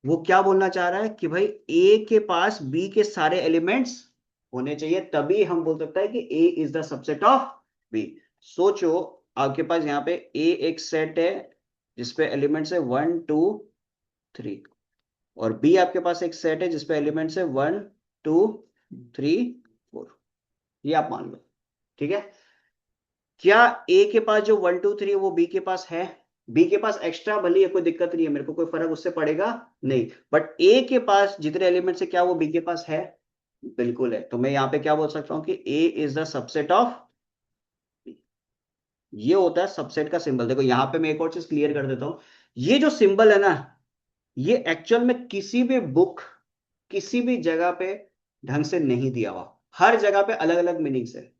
वो क्या बोलना चाह रहा है कि भाई A के पास B के सारे एलिमेंट्स होने चाहिए, तभी हम बोल सकते हैं कि A is the subset of B। सोचो, आपके पास यहाँ पे A एक सेट है जिसपे एलिमेंट्स है 1 2 3, और B आपके पास एक सेट है जिसपे एलिमेंट्स है 1 2 3 4, ये आप मान लो। ठीक है, क्या A के पास जो 1 2 3 है वो B के पास है? बी के पास एक्स्ट्रा भले ही कोई दिक्कत नहीं है, मेरे को कोई फर्क उससे पड़ेगा नहीं, बट ए के पास जितने एलिमेंट्स है क्या वो बी के पास है? बिल्कुल है। तो मैं यहाँ पे क्या बोल सकता हूँ कि A is the subset of, ये होता है सबसेट का सिंबल। देखो यहाँ पे मैं एक और चीज क्लियर कर देता हूँ, ये जो सिंबल है ना, ये एक्चुअल में किसी भी बुक, किसी भी जगह पे ढंग से नहीं दिया हुआ, हर जगह पे अलग अलग मीनिंग्स है।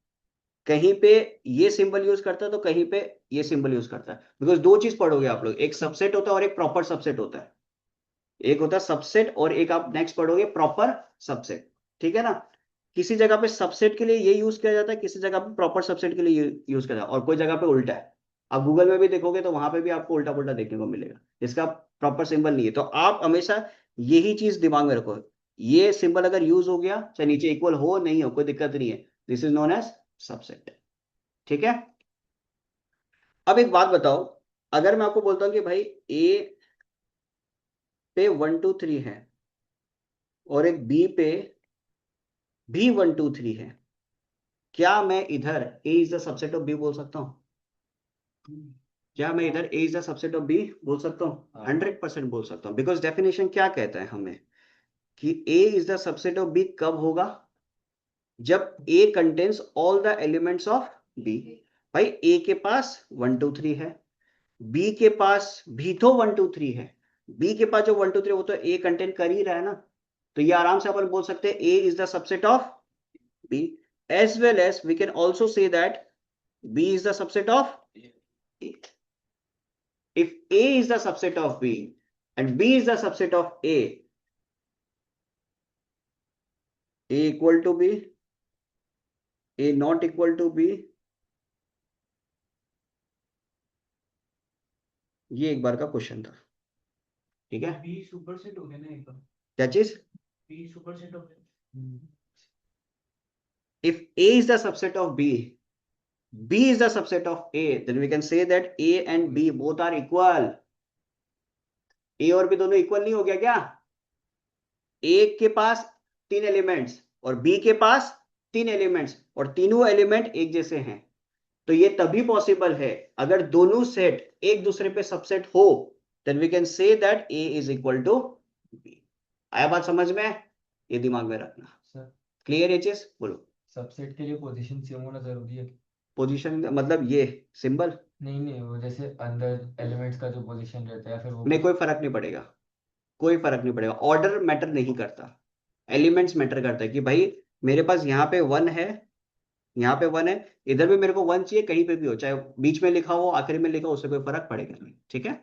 कहीं पे ये सिंबल यूज करता है तो कहीं पे ये सिंबल यूज करता है, बिकॉज दो चीज पढ़ोगे आप लोग, एक सबसेट होता है और एक प्रॉपर सबसेट होता है। एक होता है सबसेट और एक आप नेक्स्ट पढ़ोगे प्रॉपर सबसेट। ठीक है ना, किसी जगह पे सबसेट के लिए ये यूज किया जाता है, किसी जगह पे प्रॉपर सबसेट के लिए यूज किया जाता है, और कोई जगह पे उल्टा है। आप गूगल में भी देखोगे तो वहां पे भी आपको उल्टा पुल्टा देखने को मिलेगा, इसका प्रॉपर सिंबल नहीं है। तो आप हमेशा यही चीज दिमाग में रखो, ये सिंबल अगर यूज हो गया, चाहे नीचे इक्वल हो नहीं हो कोई दिक्कत नहीं है, this is known as subset. ठीक है, अब एक बात बताओ, अगर मैं आपको बोलता हूं कि भाई ए पे 1 2 3 है और एक बी पे भी 1 2 3 है, क्या मैं इधर A is the subset of B बोल सकता हूँ? क्या मैं इधर A is the subset of B बोल सकता हूँ? 100% बोल सकता हूँ, बिकॉज डेफिनेशन क्या कहता है हमें कि A is the subset of B कब होगा? जब A contains all the elements of B. भाई ए के पास 1 2 3 है, बी के पास भी तो 1 2 3 है, बी के पास जो 1 2 3 वो तो ए कंटेन कर ही रहा है ना, तो ये आराम से अपन बोल सकते हैं A is the subset of B, as well as we can also say that B is the subset of A. If A is the subset of B and B is the subset of A equal to B, A not equal to B, ये एक बार का question था। ठीक है, be super set हो गया ना एक बार, क्या चीज? बी सुपर सेट हो गया। If A is the subset of B, B is the subset of A, then we can say that A and B both are equal. A और B दोनों इक्वल नहीं हो गया क्या? A के पास 3 elements और B के पास 3 एलिमेंट्स, और तीनों एलिमेंट एक जैसे हैं, तो ये तभी पॉसिबल है अगर दोनों सेट एक दूसरे पे सबसेट हो, then we can say that A is equal to B. आया बात समझ में? ये दिमाग में रखना। सर क्लियर है चीज? बोलो। सबसेट के लिए पोजीशन सेम होना जरूरी है? पोजीशन मतलब ये सिंबल नहीं नहीं, वो जैसे अंदर एलिमेंट्स का जो पोजीशन रहता है फिर वो में कोई फर्क नहीं पड़ेगा, कोई फर्क नहीं पड़ेगा, ऑर्डर मैटर नहीं करता, एलिमेंट्स मैटर करता है कि भाई मेरे पास यहाँ पे 1 है, यहाँ पे 1 है, इधर भी मेरे को 1 चाहिए, कहीं पे भी हो, चाहे बीच में लिखा हो आखिरी में लिखा हो, उससे कोई फर्क पड़ेगा नहीं। ठीक है,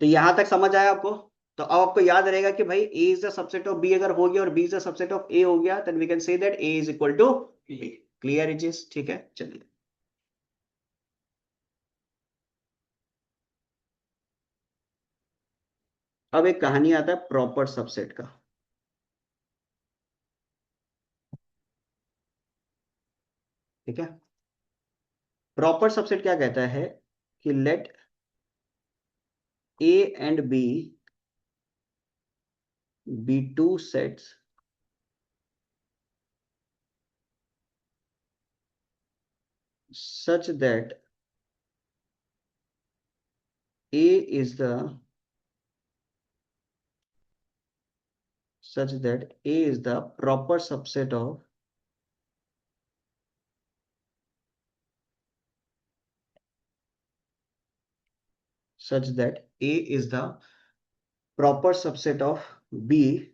तो यहां तक समझ आया आपको? तो अब आपको याद रहेगा कि भाई A is the subset of B अगर हो गया और B is the subset of A हो गया, then we can say that A is equal to B. Clear is? ठीक है, चलिए। अब एक कहानी आता है प्रॉपर सबसेट का। ठीक है। प्रॉपर सबसेट क्या कहता है कि let A and B two sets such that A is the such that A is the proper subset of such that A is the proper subset of B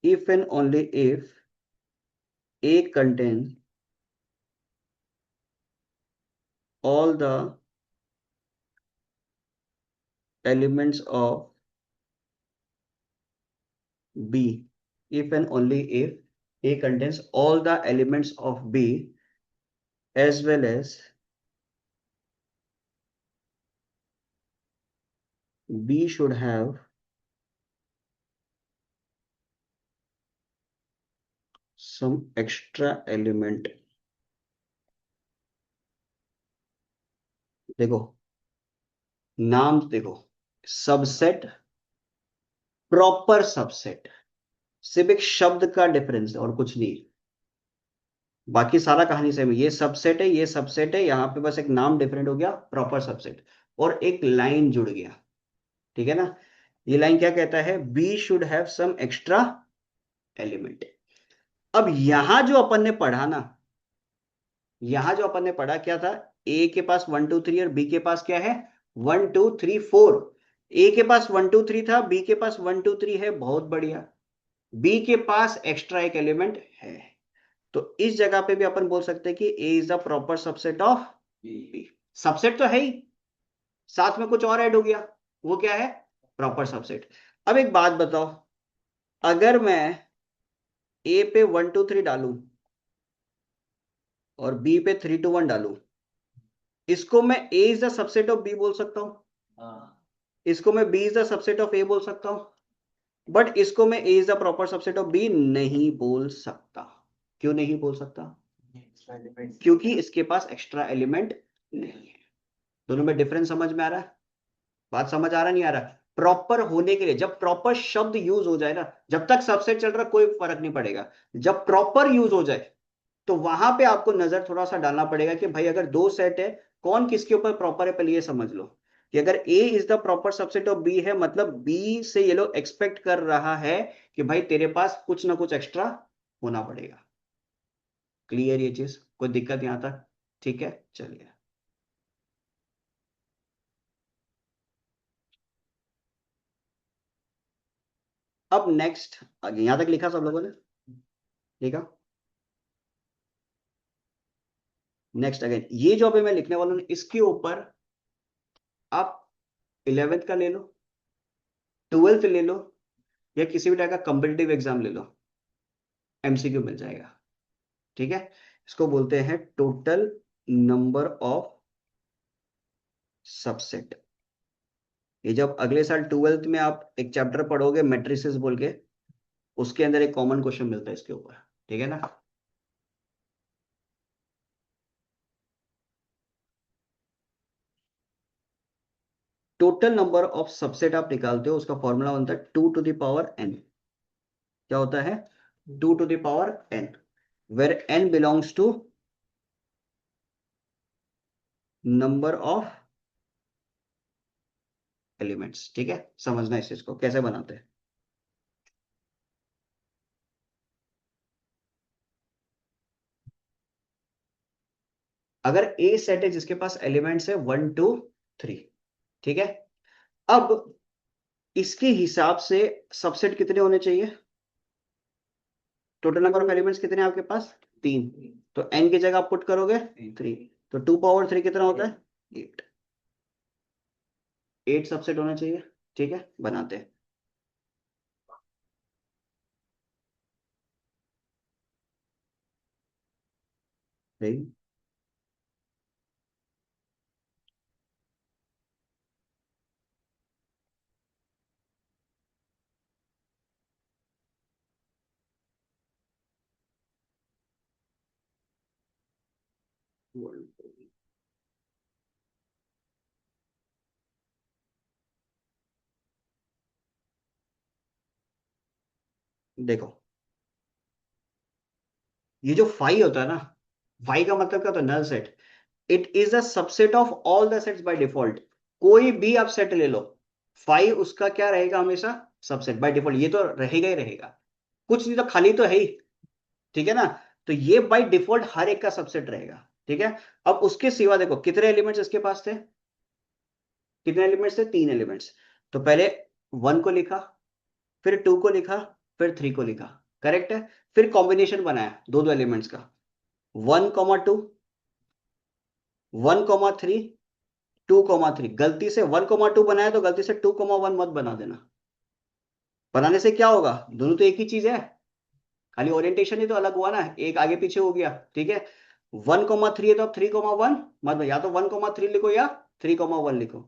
if and only if A contains all the elements of B. If and only if A contains all the elements of B as well as B should have some extra element. देखो, नाम देखो, subset, proper subset, सिर्फ एक शब्द का difference है और कुछ नहीं। बाकी सारा कहानी सेम है। ये सबसेट है, ये सबसेट है, यहां पे बस एक नाम डिफरेंट हो गया, प्रॉपर सबसेट, और एक लाइन जुड़ गया। ठीक है ना? ये लाइन क्या कहता है? B should have some extra element. अब यहां जो अपन ने पढ़ा ना, यहां जो अपन ने पढ़ा क्या था? ए के पास 1 2 3 और बी के पास क्या है? 1 2 3 4। ए के पास 1 2 3 था, बी के पास 1 2 3 है, बहुत बढ़िया। बी के पास एक्स्ट्रा एक एलिमेंट है, तो इस जगह पे भी अपन बोल सकते हैं कि A is the proper subset of B. Subset तो है ही, साथ में कुछ और ऐड हो गया, वो क्या है? Proper subset. अब एक बात बताओ, अगर मैं ए पे 1 2 3 डालूं और बी पे 3 2 1 डालूं, इसको मैं A is the subset of B बोल सकता हूं, हाँ, इसको मैं B is the subset of A बोल सकता हूं, बट इसको मैं A is the proper subset of B नहीं बोल सकता। क्यों नहीं बोल सकता? extra elements क्योंकि इसके पास एक्स्ट्रा एलिमेंट नहीं है। दोनों में डिफरेंस समझ में आ रहा है? बात समझ आ रहा नहीं आ रहा? प्रॉपर होने के लिए जब प्रॉपर शब्द यूज हो जाए ना, जब तक सबसेट चल रहा कोई फर्क नहीं पड़ेगा, जब प्रॉपर यूज हो जाए तो वहां पे आपको नजर थोड़ा सा डालना पड़ेगा कि भाई अगर दो सेट है, कौन किसके ऊपर प्रॉपर है, पहले ये समझ लो कि अगर A is the proper subset of B है, मतलब बी से ये लोग एक्सपेक्ट कर रहा है कि भाई तेरे पास कुछ ना कुछ एक्स्ट्रा होना पड़ेगा। क्लियर ये चीज? कोई दिक्कत यहां तक? ठीक है, चलिए। अब नेक्स्ट, आगे यहां तक लिखा सब लोगों ने? लिखा? नेक्स्ट अगेन, ये जो अभी मैं लिखने वाला हूं इसके ऊपर आप 11th का ले लो, 12th ले लो, या किसी भी टाइप का कॉम्पिटिटिव एग्जाम ले लो, एमसीक्यू मिल जाएगा। ठीक है? इसको बोलते हैं टोटल नंबर ऑफ सबसेट। ये जब अगले साल 12th में आप एक चैप्टर पढ़ोगे मैट्रिसेस बोल के, उसके अंदर एक कॉमन क्वेश्चन मिलता है इसके ऊपर। ठीक है ना? टोटल नंबर ऑफ सबसेट आप निकालते हो, उसका फॉर्मूला बनता है 2 to the power n। क्या होता है? 2 to the power n, where n belongs to number of elements. ठीक है? समझना इस चीज को कैसे बनाते हैं। अगर ए सेट है जिसके पास एलिमेंट्स है 1 2 3, ठीक है? अब इसके हिसाब से सबसेट कितने होने चाहिए? टोटल नंबर ऑफ एलिमेंट्स कितने हैं आपके पास? 3। तो n की जगह आप पुट करोगे 3, तो 2 power 3 कितना होता है? 8। 8 सबसेट होना चाहिए। ठीक है, बनाते हैं। ठीक। देखो, ये जो फाई होता है ना, फाई का मतलब क्या होता है? Null set. It is a subset of all the sets by default. कोई भी आप सेट ले लो, फाई उसका क्या रहेगा? हमेशा सबसेट बाय डिफॉल्ट, ये तो रहेगा ही रहेगा। कुछ नहीं तो खाली तो है ही। ठीक है ना? तो ये बाय डिफॉल्ट हर एक का सबसेट रहेगा। ठीक है। अब उसके सिवा देखो कितने एलिमेंट्स इसके पास थे? कितने एलिमेंट्स थे? 3 एलिमेंट्स। तो पहले 1 को लिखा, फिर 2 को लिखा, फिर 3 को लिखा। करेक्ट है। फिर कॉम्बिनेशन बनाया दो दो एलिमेंट्स का, 1,2, 1,3, 2,3। गलती से 1,2 बनाया तो गलती से 2,1 मत बना देना। बनाने से क्या होगा? दोनों तो एक ही चीज है, खाली ओरिएंटेशन ही तो अलग हुआ ना, एक आगे पीछे हो गया। ठीक है। 1,3 है तो अब 3,1 मत, या तो 1,3 लिखो या 3,1 लिखो।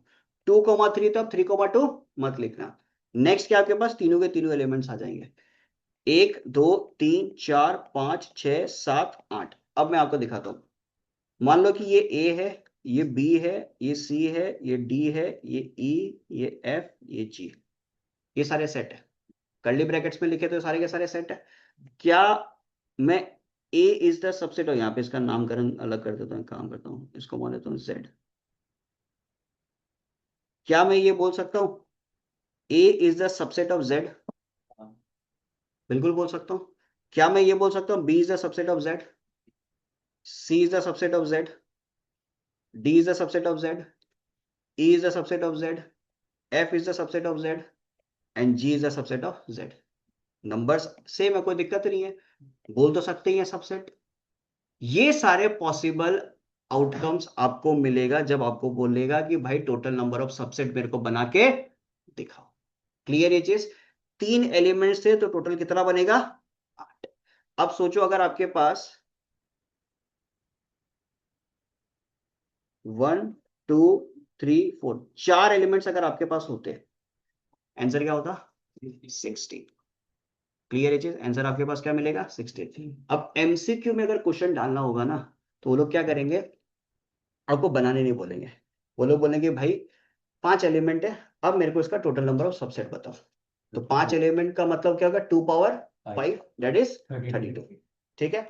2,3 तो अब 3,2 मत लिखना। नेक्स्ट क्या आपके पास तीनों के तीनों एलिमेंट्स आ जाएंगे, 1, 2, 3, 4, 5, 6, 7, 8। अब मैं आपको दिखाता हूं। मान लो कि ये ए है, ये बी है, ये सी है, ये डी है, ये ई, ये एफ, ये जी। ये सारे सेट है, कर्ली ब्रैकेट्स में लिखे तो सारे के सारे सेट है। क्या मैं ए इज द सबसेट, और यहाँ पे इसका नामकरण अलग कर देता हूँ, काम करता हूँ, इसको मान लेता हूँ जेड। क्या मैं ये बोल सकता हूँ A is the subset of Z? बिल्कुल बोल सकता हूँ। क्या मैं ये बोल सकता हूँ B is the subset of Z, C is the subset of Z, D is the subset of Z, E is the subset of Z, F is the subset of Z, and G is the subset of Z? Numbers same है, कोई दिक्कत नहीं है, बोल तो सकते ही है subset. ये सारे पॉसिबल आउटकम्स आपको मिलेगा जब आपको बोलेगा कि भाई टोटल नंबर ऑफ सबसेट मेरे को बना के दिखाओ। क्लियर ये चीज? 3 एलिमेंट्स थे तो टोटल कितना बनेगा? 8। अब सोचो अगर आपके पास 1, 2, 3, 4 4 एलिमेंट्स अगर आपके पास होते, आंसर क्या होता? 16। क्लियर है चीज? आंसर आपके पास क्या मिलेगा? 16। अब एमसीक्यू में अगर क्वेश्चन डालना होगा ना, तो वो लोग क्या करेंगे? आपको बनाने नहीं बोलेंगे। वो लोग बोलेंगे भाई 5 एलिमेंट है, अब मेरे को इसका टोटल नंबर ऑफ सबसेट बताओ। तो 5 एलिमेंट का मतलब क्या होगा? 2 पावर 5, दैट इज 32। ठीक है।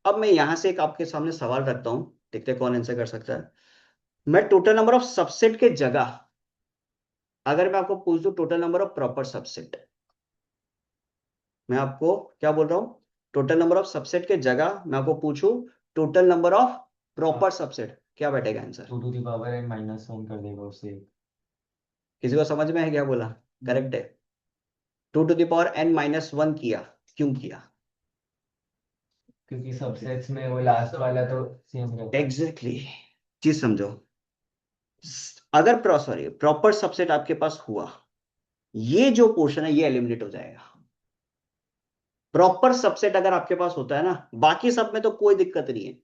अब मैं यहां से एक आपके सामने सवाल रखता हूं, देखते हैं कौन आंसर कर सकता है। मैं टोटल नंबर ऑफ सबसेट के जगह अगर मैं आपको पूछ दूं total number of proper subset, मैं आपको क्या बोल रहा हूं? टोटल नंबर ऑफ सबसेट के जगह मैं आपको पूछूं total number of proper subset, क्या बैठेगा answer? 2 to the power n -1 कर देगा उससे। किसी को समझ में है क्या बोला? करेक्ट है। 2 to the power n-1 किया, क्यों किया? क्योंकि सबसेट्स में वो लास्ट वाला तो सेम रहता है। एग्जैक्टली चीज समझो। अगर सॉरी प्रॉपर सबसेट आपके पास हुआ, ये जो पोर्शन है ये एलिमिनेट हो जाएगा। प्रॉपर सबसेट अगर आपके पास होता है ना, बाकी सब में तो कोई दिक्कत नहीं है,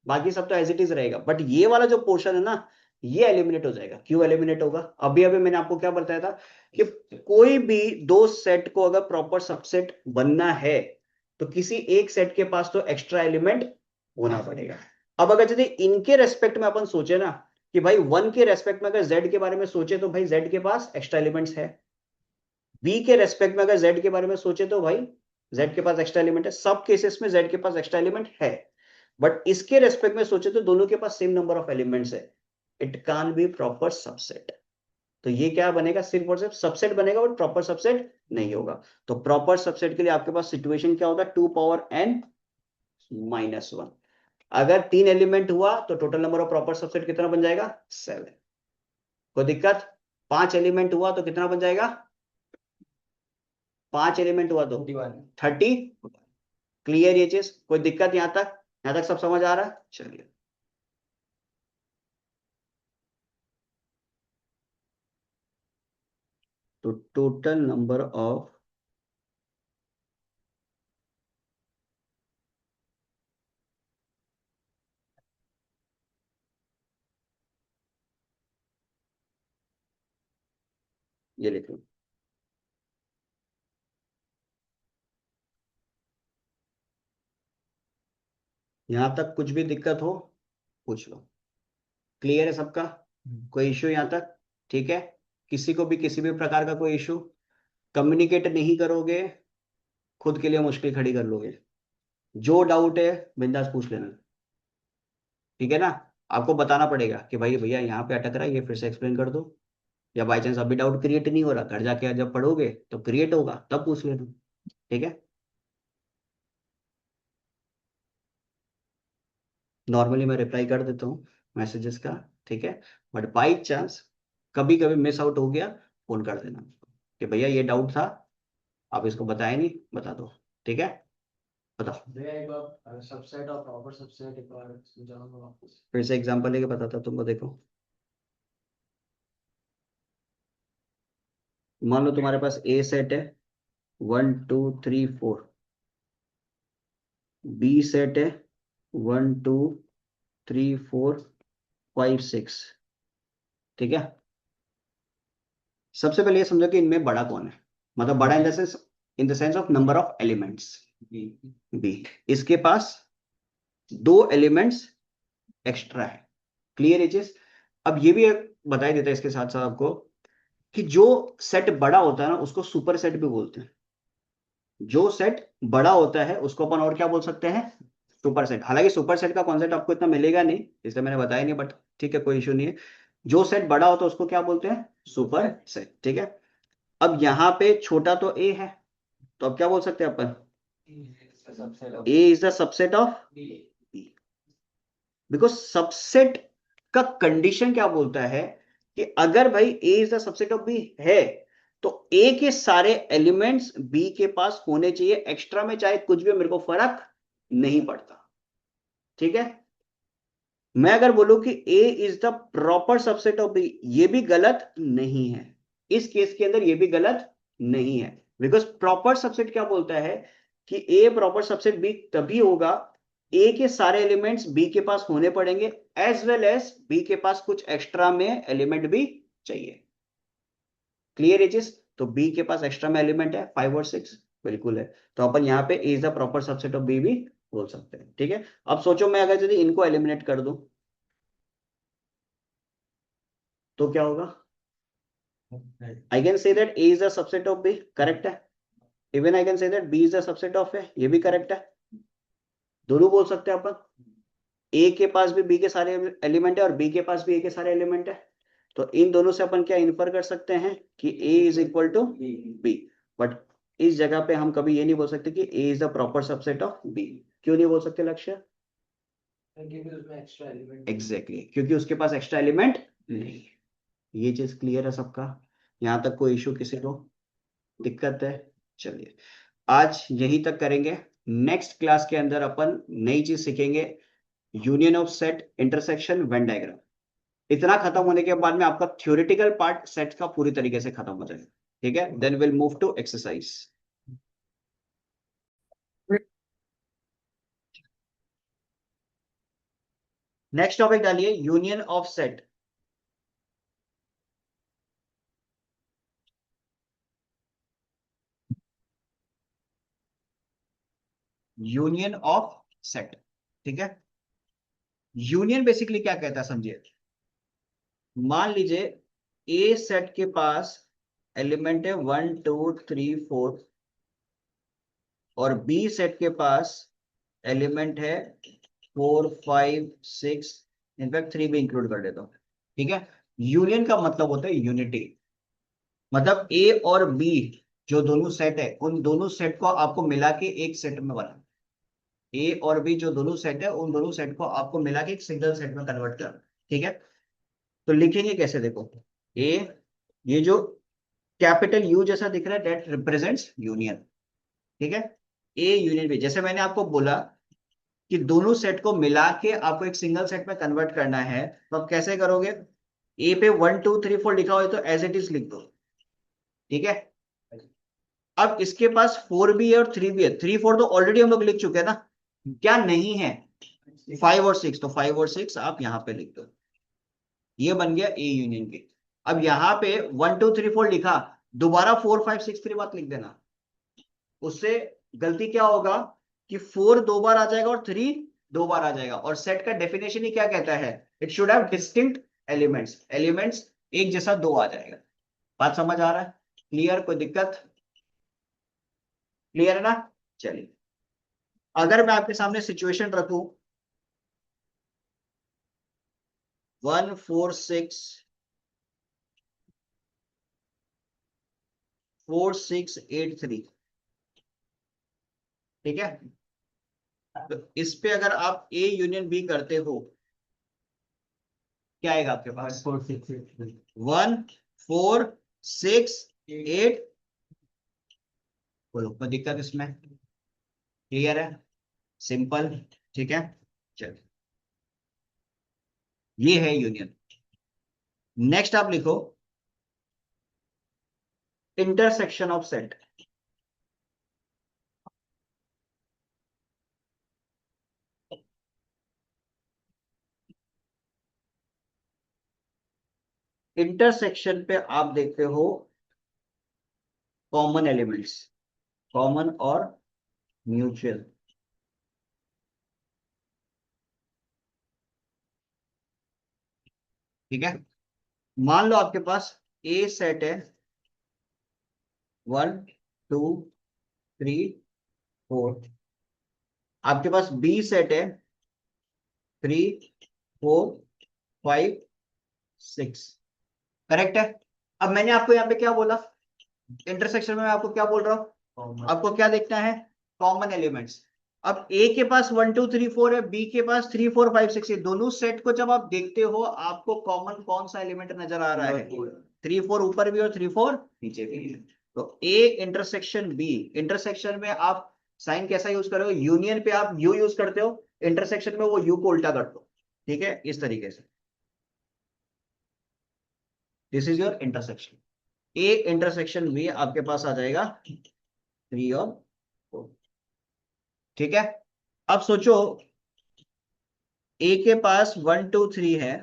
बाकी सब तो एज इट इज रहेगा, बट ये वाला जो पोर्शन है ना, ये एलिमिनेट हो जाएगा। क्यों एलिमिनेट होगा? अभी अभी मैंने आपको क्या बताया था कि कोई भी दो सेट को अगर प्रॉपर सबसेट बनना है तो किसी एक सेट के पास तो एक्स्ट्रा एलिमेंट होना पड़ेगा। अब अगर यदि इनके रेस्पेक्ट में अपन सोचे ना कि भाई 1 के रेस्पेक्ट में अगर जेड के बारे में सोचे तो भाई जेड के पास एक्स्ट्रा एलिमेंट्स है, बी के रेस्पेक्ट में अगर जेड के बारे में सोचे तो भाई जेड के पास एक्स्ट्रा एलिमेंट है, सब केसेस में जेड के पास एक्स्ट्रा एलिमेंट है। बट इसके रेस्पेक्ट में सोचे तो दोनों के पास सेम नंबर ऑफ एलिमेंट्स है, it can be proper subset. तो ये क्या बनेगा? सिर्फ और सिर्फ सबसेट बनेगा, बट प्रॉपर सबसेट नहीं होगा। तो प्रॉपर सबसेट के लिए आपके पास सिचुएशन क्या होगा? 2 power n-1। अगर 3 एलिमेंट हुआ तो total number of proper subset कितना बन जाएगा? 7। कोई दिक्कत? 5 एलिमेंट हुआ तो कितना बन जाएगा? 5 एलिमेंट हुआ तो 30। क्लियर ये चीज? कोई दिक्कत यहां तक? यहां तक सब समझ आ रहा है? चलिए। तो टोटल नंबर ऑफ ये लिख लो। यहां तक कुछ भी दिक्कत हो पूछ लो। क्लियर है सबका? कोई इश्यू यहां तक? ठीक है। किसी को भी किसी भी प्रकार का कोई इश्यू? कम्युनिकेट नहीं करोगे, खुद के लिए मुश्किल खड़ी कर लोगे। जो डाउट है बिंदास पूछ लेना। ठीक है ना? आपको बताना पड़ेगा कि भाई भैया यहाँ पे अटक रहा है, ये फिर से एक्सप्लेन कर दो। या बाई चांस अभी डाउट क्रिएट नहीं हो रहा, घर जाके जब पढ़ोगे तो क्रिएट होगा, तब पूछ लेना। ठीक है। नॉर्मली मैं रिप्लाई कर देता हूँ मैसेजेस का। ठीक है। बट बाई चांस कभी कभी मिस आउट हो गया, फोन कर देना कि भैया ये डाउट था, आप इसको बताए नहीं, बता दो। ठीक है। बताओ। भैया एक बार सबसेट और प्रॉपर सबसेट एक बार समझाऊंगा वापस। फिर से एग्जांपल लेके बताता हूँ तुमको। देखो, मान लो तुम्हारे पास ए सेट है 1 2 3 4, बी सेट है 1 2 3 4 5 6। ठीक है। सबसे पहले ये समझो कि इनमें बड़ा कौन है, मतलब बड़ा in the sense of number of elements. B. इसके पास 2 एलिमेंट्स एक्स्ट्रा है। क्लियर है चीज? अब ये भी बता ही देता है इसके साथ साथ आपको कि जो सेट बड़ा होता है ना उसको सुपर सेट भी बोलते हैं। जो सेट बड़ा होता है उसको अपन और क्या बोल सकते हैं? Super set. हालांकि सुपर सेट का कॉन्सेप्ट आपको इतना मिलेगा नहीं, इसलिए मैंने बताया नहीं, बट ठीक है, कोई इशू नहीं है। जो सेट बड़ा होता है उसको क्या बोलते हैं? Super set. ठीक है। अब यहाँ पे छोटा तो ए है, तो अब क्या बोल सकते हैं अपन? A is the subset of B. Because subset का कंडीशन क्या बोलता है कि अगर भाई A is the subset of B है, तो ए के सारे एलिमेंट्स बी के पास होने चाहिए एक्स्ट्रा में, चाहे कुछ भी मेरे को फर्क नहीं पड़ता। ठीक है। मैं अगर बोलूं कि A is the proper subset of B, ये भी गलत नहीं है। इस केस के अंदर ये भी गलत नहीं है। बिकॉज प्रॉपर सबसेट क्या बोलता है कि ए प्रॉपर सबसेट बी तभी होगा, ए के सारे एलिमेंट्स बी के पास होने पड़ेंगे, एज वेल एज बी के पास कुछ एक्स्ट्रा में एलिमेंट भी चाहिए। क्लियर एजेस? तो बी के पास एक्स्ट्रा में एलिमेंट है 5 और 6, बिल्कुल है। तो अपन यहाँ पे A is the proper subset of B भी बोल सकते हैं। ठीक है। अब सोचो मैं अगर यदि इनको एलिमिनेट कर दूं तो क्या होगा? I can say that A is the subset of B, correct है। Even I can say that B is the subset of A, ये भी करेक्ट है। दोनों बोल सकते हैं अपन। ए के पास भी बी के सारे एलिमेंट है और बी के पास भी ए के सारे एलिमेंट है। तो इन दोनों से अपन क्या इन्फर कर सकते हैं कि A is equal to B. But इस जगह पे हम कभी ये नहीं बोल सकते कि A is the proper subset of B. क्यों नहीं बोल सकते लक्ष्य? क्योंकि उसमें एक्स्ट्रा एलिमेंट एग्जैक्टली, क्योंकि उसके पास एक्स्ट्रा एलिमेंट नहीं है। ये चीज क्लियर है सबका? यहां तक कोई इशू किसी को दिक्कत है? चलिए, आज यहीं तक करेंगे। नेक्स्ट क्लास के अंदर अपन नई चीज सीखेंगे, union of set, intersection, Venn diagram. इतना खत्म होने के बाद में आपका थ्योरेटिकल पार्ट सेट का पूरी तरीके से खत्म हो जाएगा। ठीक है। Then will move to exercise. Next topic डालिए, union of set. Union of set. ठीक है। यूनियन बेसिकली क्या कहता है समझिए। मान लीजिए ए सेट के पास एलिमेंट है 1 2 3 4, और बी सेट के पास एलिमेंट है 4 5 6, इनफैक्ट 3 भी इंक्लूड कर देता हूं। ठीक है। यूनियन का मतलब होता है यूनिटी। मतलब ए और बी जो दोनों सेट है, उन दोनों सेट को आपको मिला के एक सेट में बना। ए और बी जो दोनों सेट है, उन दोनों सेट को आपको मिला के एक सिंगल सेट में कन्वर्ट करना। ठीक है। तो लिखेंगे कैसे? देखो, ए, ये जो कैपिटल यू जैसा दिख रहा है दैट रिप्रेजेंट्स यूनियन। ठीक है। ए यूनियन बी, जैसे मैंने आपको बोला कि दोनों सेट को मिला के आपको एक सिंगल सेट में कन्वर्ट करना है, तो आप कैसे करोगे? ए पे 1 2 3 4 लिखा हो तो एज इट इज लिख दो। ठीक है। अब इसके पास 4 भी है और 3 भी है। 3 4 तो ऑलरेडी हम लोग लिख चुके हैं ना, क्या नहीं है 5 और 6, तो 5 और 6 आप यहां पे लिख दो। ये बन गया ए यूनियन बी। अब यहां पे 1 2 3 4 लिखा, दोबारा 4 5 6 3 बात लिख देना। उससे गलती क्या होगा कि 4 2 बार आ जाएगा और 3 2 बार आ जाएगा। और सेट का डेफिनेशन ही क्या कहता है, it should have distinct elements. Elements एक जैसा 2 आ जाएगा। बात समझ आ रहा है? क्लियर? कोई दिक्कत? क्लियर है ना? चलिए, अगर मैं आपके सामने सिचुएशन रखूं 1 4 6 4 6 8 3, ठीक है। तो इस पे अगर आप ए यूनियन बी करते हो, क्या आएगा आपके पास? 1 4 6 8। बोलो, कोई दिक्कत इसमें? क्लियर है? सिंपल, ठीक है। चलिए, ये है यूनियन। नेक्स्ट आप लिखो इंटरसेक्शन ऑफ सेट। इंटरसेक्शन पे आप देखते हो कॉमन एलिमेंट्स, कॉमन और म्यूचुअल। ठीक है। मान लो आपके पास ए सेट है 1 2 3 4, आपके पास बी सेट है 3 4 5 6। करेक्ट है। अब मैंने आपको यहाँ पे क्या बोला, इंटरसेक्शन में मैं आपको क्या बोल रहा हूँ, आपको क्या देखना है, कॉमन एलिमेंट्स। अब ए के पास 1 2 3 4 है, बी के पास 3 4 5 6 है। दोनों सेट को जब आप देखते हो, आपको कॉमन कौन सा एलिमेंट नजर आ रहा है? 3 4 ऊपर भी और 3 4 नीचे भी है। तो ए इंटरसेक्शन बी, इंटरसेक्शन में आप साइन कैसा यूज करोगे? यूनियन पे आप यू यूज करते हो, इंटरसेक्शन में वो यू को उल्टा कर दो। ठीक है, इस तरीके से। This is your intersection. A intersection B आपके पास आ जाएगा 3 और 4। ठीक है। अब सोचो ए के पास 1 2 3 है,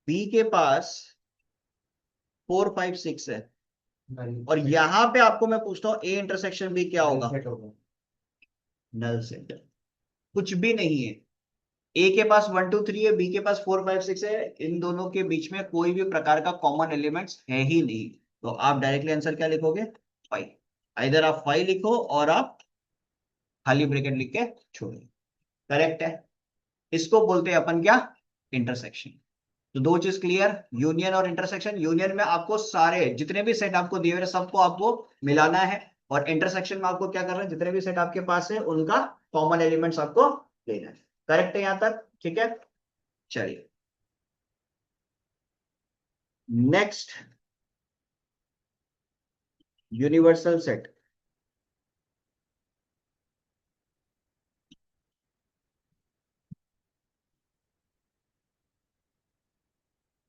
बी के पास 4 5 6 है, और यहां पे आपको मैं पूछता हूं ए इंटरसेक्शन बी क्या होगा? Null set. कुछ भी नहीं है। ए के पास 1 2 3 है, बी के पास 4 5 6 है, इन दोनों के बीच में कोई भी प्रकार का कॉमन एलिमेंट्स है ही नहीं। तो आप डायरेक्टली आंसर क्या लिखोगे? 5। इधर आप 5 लिखो और आप खाली ब्रैकेट लिख के छोड़ो। करेक्ट है। इसको बोलते हैं अपन क्या? इंटरसेक्शन। तो दो चीज क्लियर, यूनियन और इंटरसेक्शन। यूनियन में आपको सारे जितने भी सेट आपको दिए हुए सबको आपको मिलाना है, और इंटरसेक्शन में आपको क्या करना है, जितने भी सेट आपके पास है उनका कॉमन एलिमेंट्स आपको लेना है। करेक्ट है यहां तक? ठीक है। चलिए, next, universal set.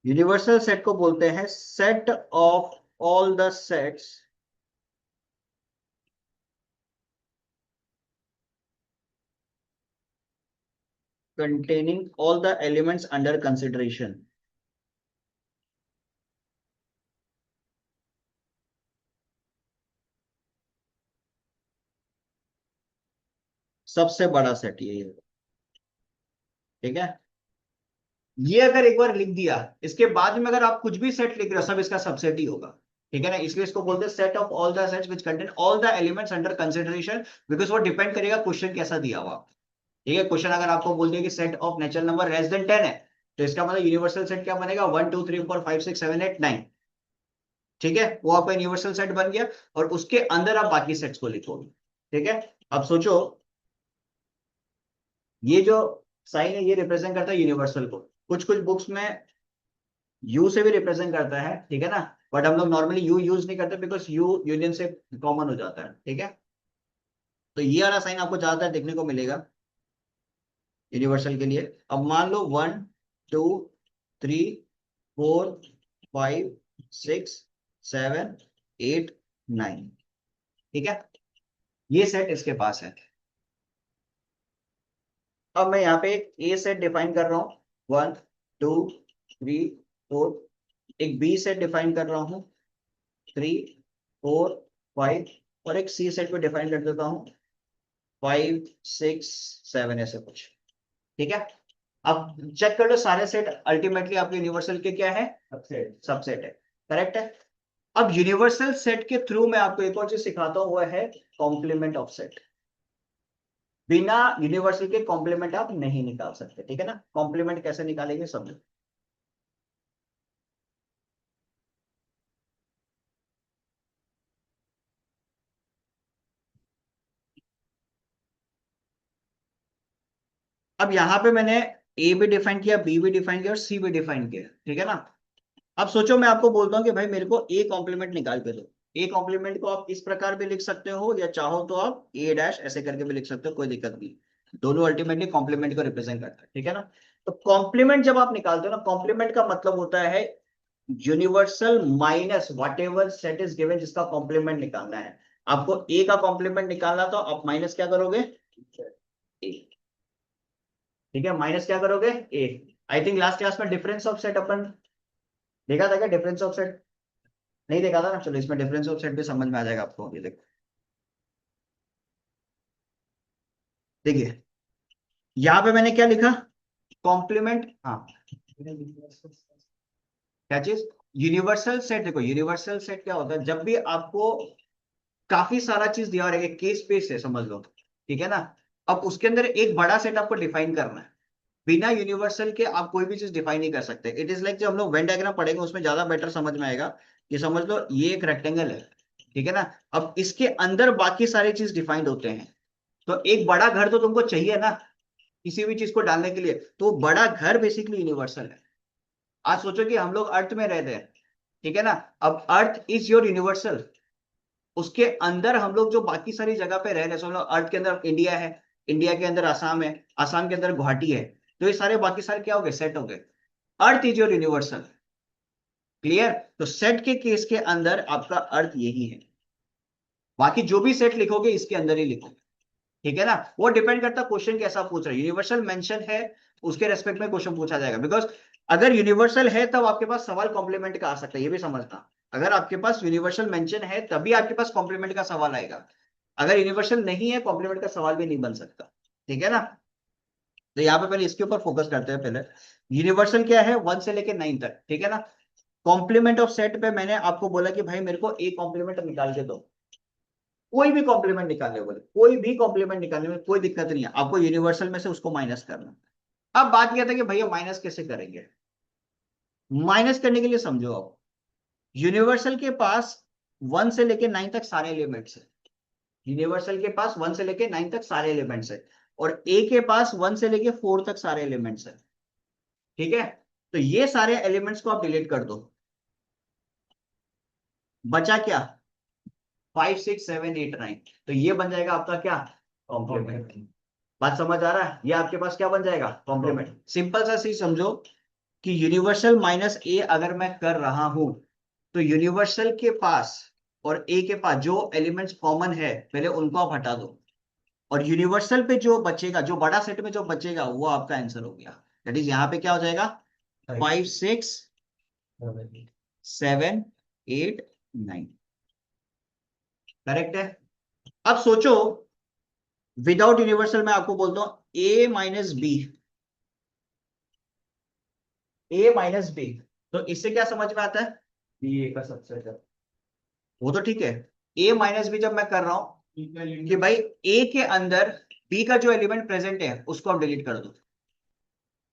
Universal set को बोलते हैं set of all the sets containing all the elements under consideration। सबसे बड़ा सेट ये है। ठीक है। ये अगर एक बार लिख दिया, इसके बाद में अगर आप कुछ भी सेट लिख रहे हो, सब इसका सबसेट ही होगा। ठीक है ना? इसलिए इसको बोलते हैं set of all the sets which contain all the elements under consideration. Because वो डिपेंड करेगा क्वेश्चन कैसा दिया हुआ। ठीक है। क्वेश्चन अगर आपको बोल दिया कि set of natural number less than 10 है, तो इसका मतलब यूनिवर्सल सेट क्या बनेगा? 1 2 3 4 5 6 7 8 9। ठीक है, वो आपका यूनिवर्सल सेट बन गया, और उसके अंदर आप बाकी सेट्स को लिखोगे। ठीक है। अब सोचो, ये जो साइन है ये रिप्रेजेंट करता है यूनिवर्सल को। कुछ कुछ बुक्स में यू से भी रिप्रेजेंट करता है, ठीक है ना, बट हम लोग नॉर्मली यू यूज नहीं करते, बिकॉज यू यूनियन से कॉमन हो जाता है। ठीक है। तो ये वाला साइन आपको ज्यादातर देखने को मिलेगा यूनिवर्सल के लिए। अब मान लो 1 2 3 4 5 6 7 8 9। ठीक है, ये सेट इसके पास है। अब मैं यहाँ पे एक ए सेट डिफाइन कर रहा हूँ, 1 2 3 4। एक बी सेट डिफाइन कर रहा हूँ, 3 4 5। और एक सी सेट को डिफाइन कर देता हूँ, 5 6 7, ऐसे कुछ। ठीक है, अब चेक कर लो सारे सेट अल्टीमेटली आपके यूनिवर्सल के क्या है, सबसेट है। करेक्ट है। अब यूनिवर्सल सेट के थ्रू मैं आपको एक और चीज सिखाता हूं, वो है कॉम्प्लीमेंट ऑफ सेट। बिना यूनिवर्सल के कॉम्प्लीमेंट आप नहीं निकाल सकते। ठीक है ना, कॉम्प्लीमेंट कैसे निकालेंगे समझो। अब यहां पे मैंने ए भी डिफाइन किया, बी भी डिफाइन किया और सी भी डिफाइन किया। ठीक है ना, अब सोचो मैं आपको बोलता हूँ कि भाई मेरे को ए कॉम्प्लीमेंट निकाल के दो। ए कॉम्प्लीमेंट को आप इस प्रकार भी लिख सकते हो, या चाहो तो आप ए डैश ऐसे करके भी लिख सकते हो, कोई दिक्कत नहीं। दोनों अल्टीमेटली कॉम्प्लीमेंट को रिप्रेजेंट करता है। ठीक है ना, तो कॉम्प्लीमेंट जब आप निकालते हो ना, कॉम्प्लीमेंट का मतलब होता है universal minus what ever set is given, जिसका कॉम्प्लीमेंट निकालना है। आपको ए का कॉम्प्लीमेंट निकालना, तो आप माइनस क्या करोगे, ए। ठीक है, माइनस क्या करोगे, ए। आई थिंक लास्ट क्लास में डिफरेंस ऑफ सेट अपन देखा था क्या, डिफरेंस ऑफ सेट नहीं देखा था ना, चलो इसमें डिफरेंस ऑफ सेट भी समझ में आ जाएगा आपको। ये देखो, देखिए यहाँ पे मैंने क्या लिखा, कॉम्प्लीमेंट। हाँ, क्या चीज, यूनिवर्सल सेट। देखो यूनिवर्सल सेट क्या होता है, जब भी आपको काफी सारा चीज दिया रहेगा, केस स्पेस है समझ लो। ठीक है ना, अब उसके अंदर एक बड़ा सेट आपको डिफाइन करना है। बिना यूनिवर्सल के आप कोई भी चीज डिफाइन नहीं कर सकते। इट इज लाइक जब हम लोग वेन डायग्राम पढ़ेंगे उसमें ज्यादा बेटर समझ में आएगा। कि समझ लो ये एक रेक्टेंगल है, ठीक है ना, अब इसके अंदर बाकी सारी चीज डिफाइंड होते हैं। तो एक बड़ा घर तो तुमको चाहिए ना किसी भी चीज को डालने के लिए, तो बड़ा घर बेसिकली यूनिवर्सल है। आज सोचो कि हम लोग अर्थ में रहते हैं, ठीक है ना, अब अर्थ इज योर यूनिवर्सल। उसके अंदर हम लोग जो बाकी सारी जगह पे रह रहे हैं, समझ लो अर्थ के अंदर इंडिया है, इंडिया के अंदर आसाम है, आसाम के अंदर गुवाहाटी है, तो ये सारे बाकी सारे क्या हो गए, सेट हो गए। Earth is your universal. Clear, तो सेट के केस के अंदर आपका अर्थ यही है। बाकी जो भी सेट लिखोगे इसके अंदर ही लिखोगे। ठीक है ना, वो डिपेंड करता है क्वेश्चन कैसा पूछ रहा है। यूनिवर्सल मेंशन है उसके रेस्पेक्ट में क्वेश्चन पूछा जाएगा, बिकॉज अगर यूनिवर्सल है तब आपके पास सवाल कॉम्प्लीमेंट का आ सकता है, ये भी समझना। अगर आपके पास यूनिवर्सल मेंशन है तभी आपके पास कॉम्प्लीमेंट का सवाल आएगा। अगर यूनिवर्सल नहीं है कॉम्प्लीमेंट का सवाल भी नहीं बन सकता। ठीक है ना, तो यहाँ पे पहले इसके ऊपर फोकस करते हैं। पहले यूनिवर्सल क्या है, 1 से लेके 9 तक। ठीक है ना, कॉम्प्लीमेंट ऑफ सेट पे मैंने आपको बोला कि भाई मेरे को एक कॉम्प्लीमेंट निकाल के दो। कोई भी कॉम्प्लीमेंट निकालने बोले, कोई भी कॉम्प्लीमेंट निकालने में कोई दिक्कत नहीं है, आपको यूनिवर्सल में से उसको माइनस करना। अब बात यह था कि भैया माइनस कैसे करेंगे। माइनस करने के लिए समझो, आप यूनिवर्सल के पास 1 से लेके 9 तक सारे एलिमेंट्स है। यूनिवर्सल के पास 1 से लेके 9 तक सारे एलिमेंट्स है, और ए के पास 1 से लेके 4 तक सारे एलिमेंट्स है। ठीक है, तो ये सारे एलिमेंट्स को आप डिलीट कर दो, बचा क्या, 5 6 7 8 9। तो ये बन जाएगा आपका क्या, कॉम्प्लीमेंट। बात समझ आ रहा है, ये आपके पास क्या बन जाएगा, कॉम्प्लीमेंट। सिंपल सा चीज समझो कि यूनिवर्सल माइनस ए अगर मैं कर रहा हूं, तो यूनिवर्सल के पास और ए के पास जो एलिमेंट्स कॉमन है पहले उनको आप हटा दो, और यूनिवर्सल पे जो बचेगा, जो बड़ा सेट में जो बचेगा वो आपका आंसर हो गया। दैट इज यहाँ पे क्या हो जाएगा, 5 6 7 8 9। करेक्ट है। अब सोचो विदाउट यूनिवर्सल मैं आपको बोलता हूं ए माइनस बी, ए माइनस बी, तो इससे क्या समझ में आता है, बी ए का सबसेट है। वो तो ठीक है। ए माइनस बी जब मैं कर रहा हूं कि भाई ए के अंदर बी का जो एलिमेंट प्रेजेंट है उसको आप डिलीट कर दो,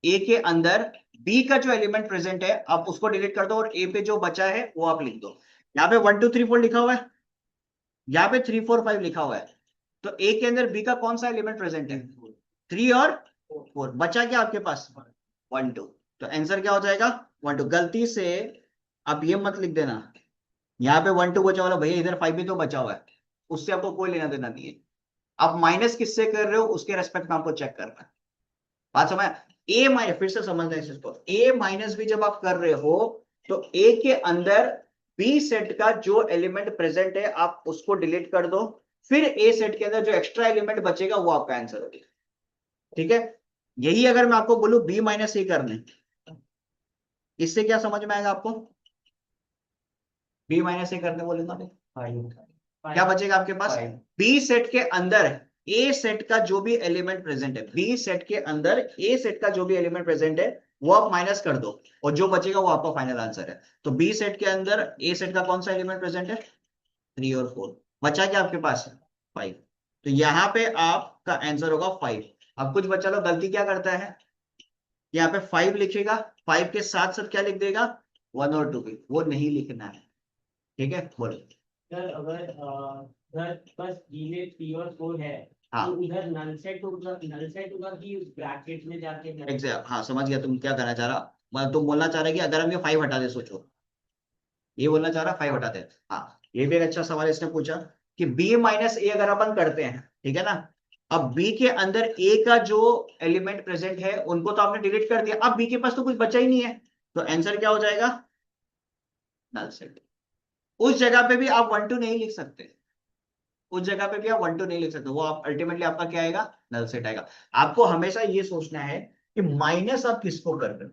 ए के अंदर बी का जो एलिमेंट प्रेजेंट है आप उसको डिलीट कर दो, और ए पे जो बचा है वो आप लिख दो। यहाँ पे 1 2 3 4 लिखा हुआ है, यहाँ पे 3 4 5 लिखा हुआ है, तो ए के अंदर बी का कौन सा एलिमेंट प्रेजेंट है, 3 और 4। बचा क्या आपके पास, 1 2। तो आंसर क्या हो जाएगा, 1 2। गलती से आप ये मत लिख देना यहाँ पे 1 2 बचा हुआ, भैया इधर 5 भी तो बचा हुआ है, उससे आपको कोई लेना देना नहीं है। आप माइनस किससे कर रहे हो उसके रेस्पेक्ट में आपको चेक करना है। बात समझ, ए माइनस, फिर से समझना है इस चीज को, ए माइनस भी जब आप कर रहे हो तो ए के अंदर बी सेट का जो एलिमेंट प्रेजेंट है आप उसको डिलीट कर दो, फिर ए सेट के अंदर जो एक्स्ट्रा एलिमेंट बचेगा वो आपका आंसर होगा। ठीक है, यही अगर मैं आपको बोलूं बी माइनस ए करने, इससे क्या समझ में आएगा आपको? बी माइनस ए करने बोलेगा तो क्या बचेगा आपके पास? बी सेट के अंदर ए सेट का जो भी एलिमेंट प्रेजेंट है, बी सेट के अंदर ए सेट का जो भी एलिमेंट प्रेजेंट है वो आप माइनस कर दो, और जो बचेगा वो आपका फाइनल आंसर है। तो बी सेट के अंदर ए सेट का कौन सा एलिमेंट प्रेजेंट है? 3 और 4। बचा क्या आपके पास? 5। तो यहां पे आपका आंसर होगा 5। अब कुछ बच्चा लोग गलती क्या करता है, यहाँ पे 5 लिखेगा, 5 के साथ साथ क्या लिख देगा? 1 और 2 भी, वो नहीं लिखना है। ठीक है, बोलो। सर अगर इधर बस जी में 3 और 4 है हाँ तो इधर नल सेट होगा कि ब्रैकेट में जाके एग्जैक्ट, हाँ समझ गया तुम क्या कहना चाह रहा। मतलब तुम बोलना चाह रहे कि अगर हम ये 5 हटा दे, सोचो ये बोलना चाह रहा 5 हटा दे। हाँ, ये भी एक अच्छा सवाल इसने पूछा कि बी माइनस ए अगर अपन करते हैं, ठीक है ना, अब बी के अंदर ए का जो एलिमेंट प्रेजेंट है उनको तो आपने डिलीट कर दिया, अब बी के पास तो कुछ बचा ही नहीं है, तो आंसर क्या हो जाएगा? Null set. उस जगह पे भी आप 1 2 नहीं लिख सकते, उस जगह पे भी आप 1 2 नहीं लिख सकते, वो आप अल्टीमेटली आपका क्या आएगा? नल सेट आएगा। आपको हमेशा ये सोचना है कि माइनस आप किसको कर रहे हो।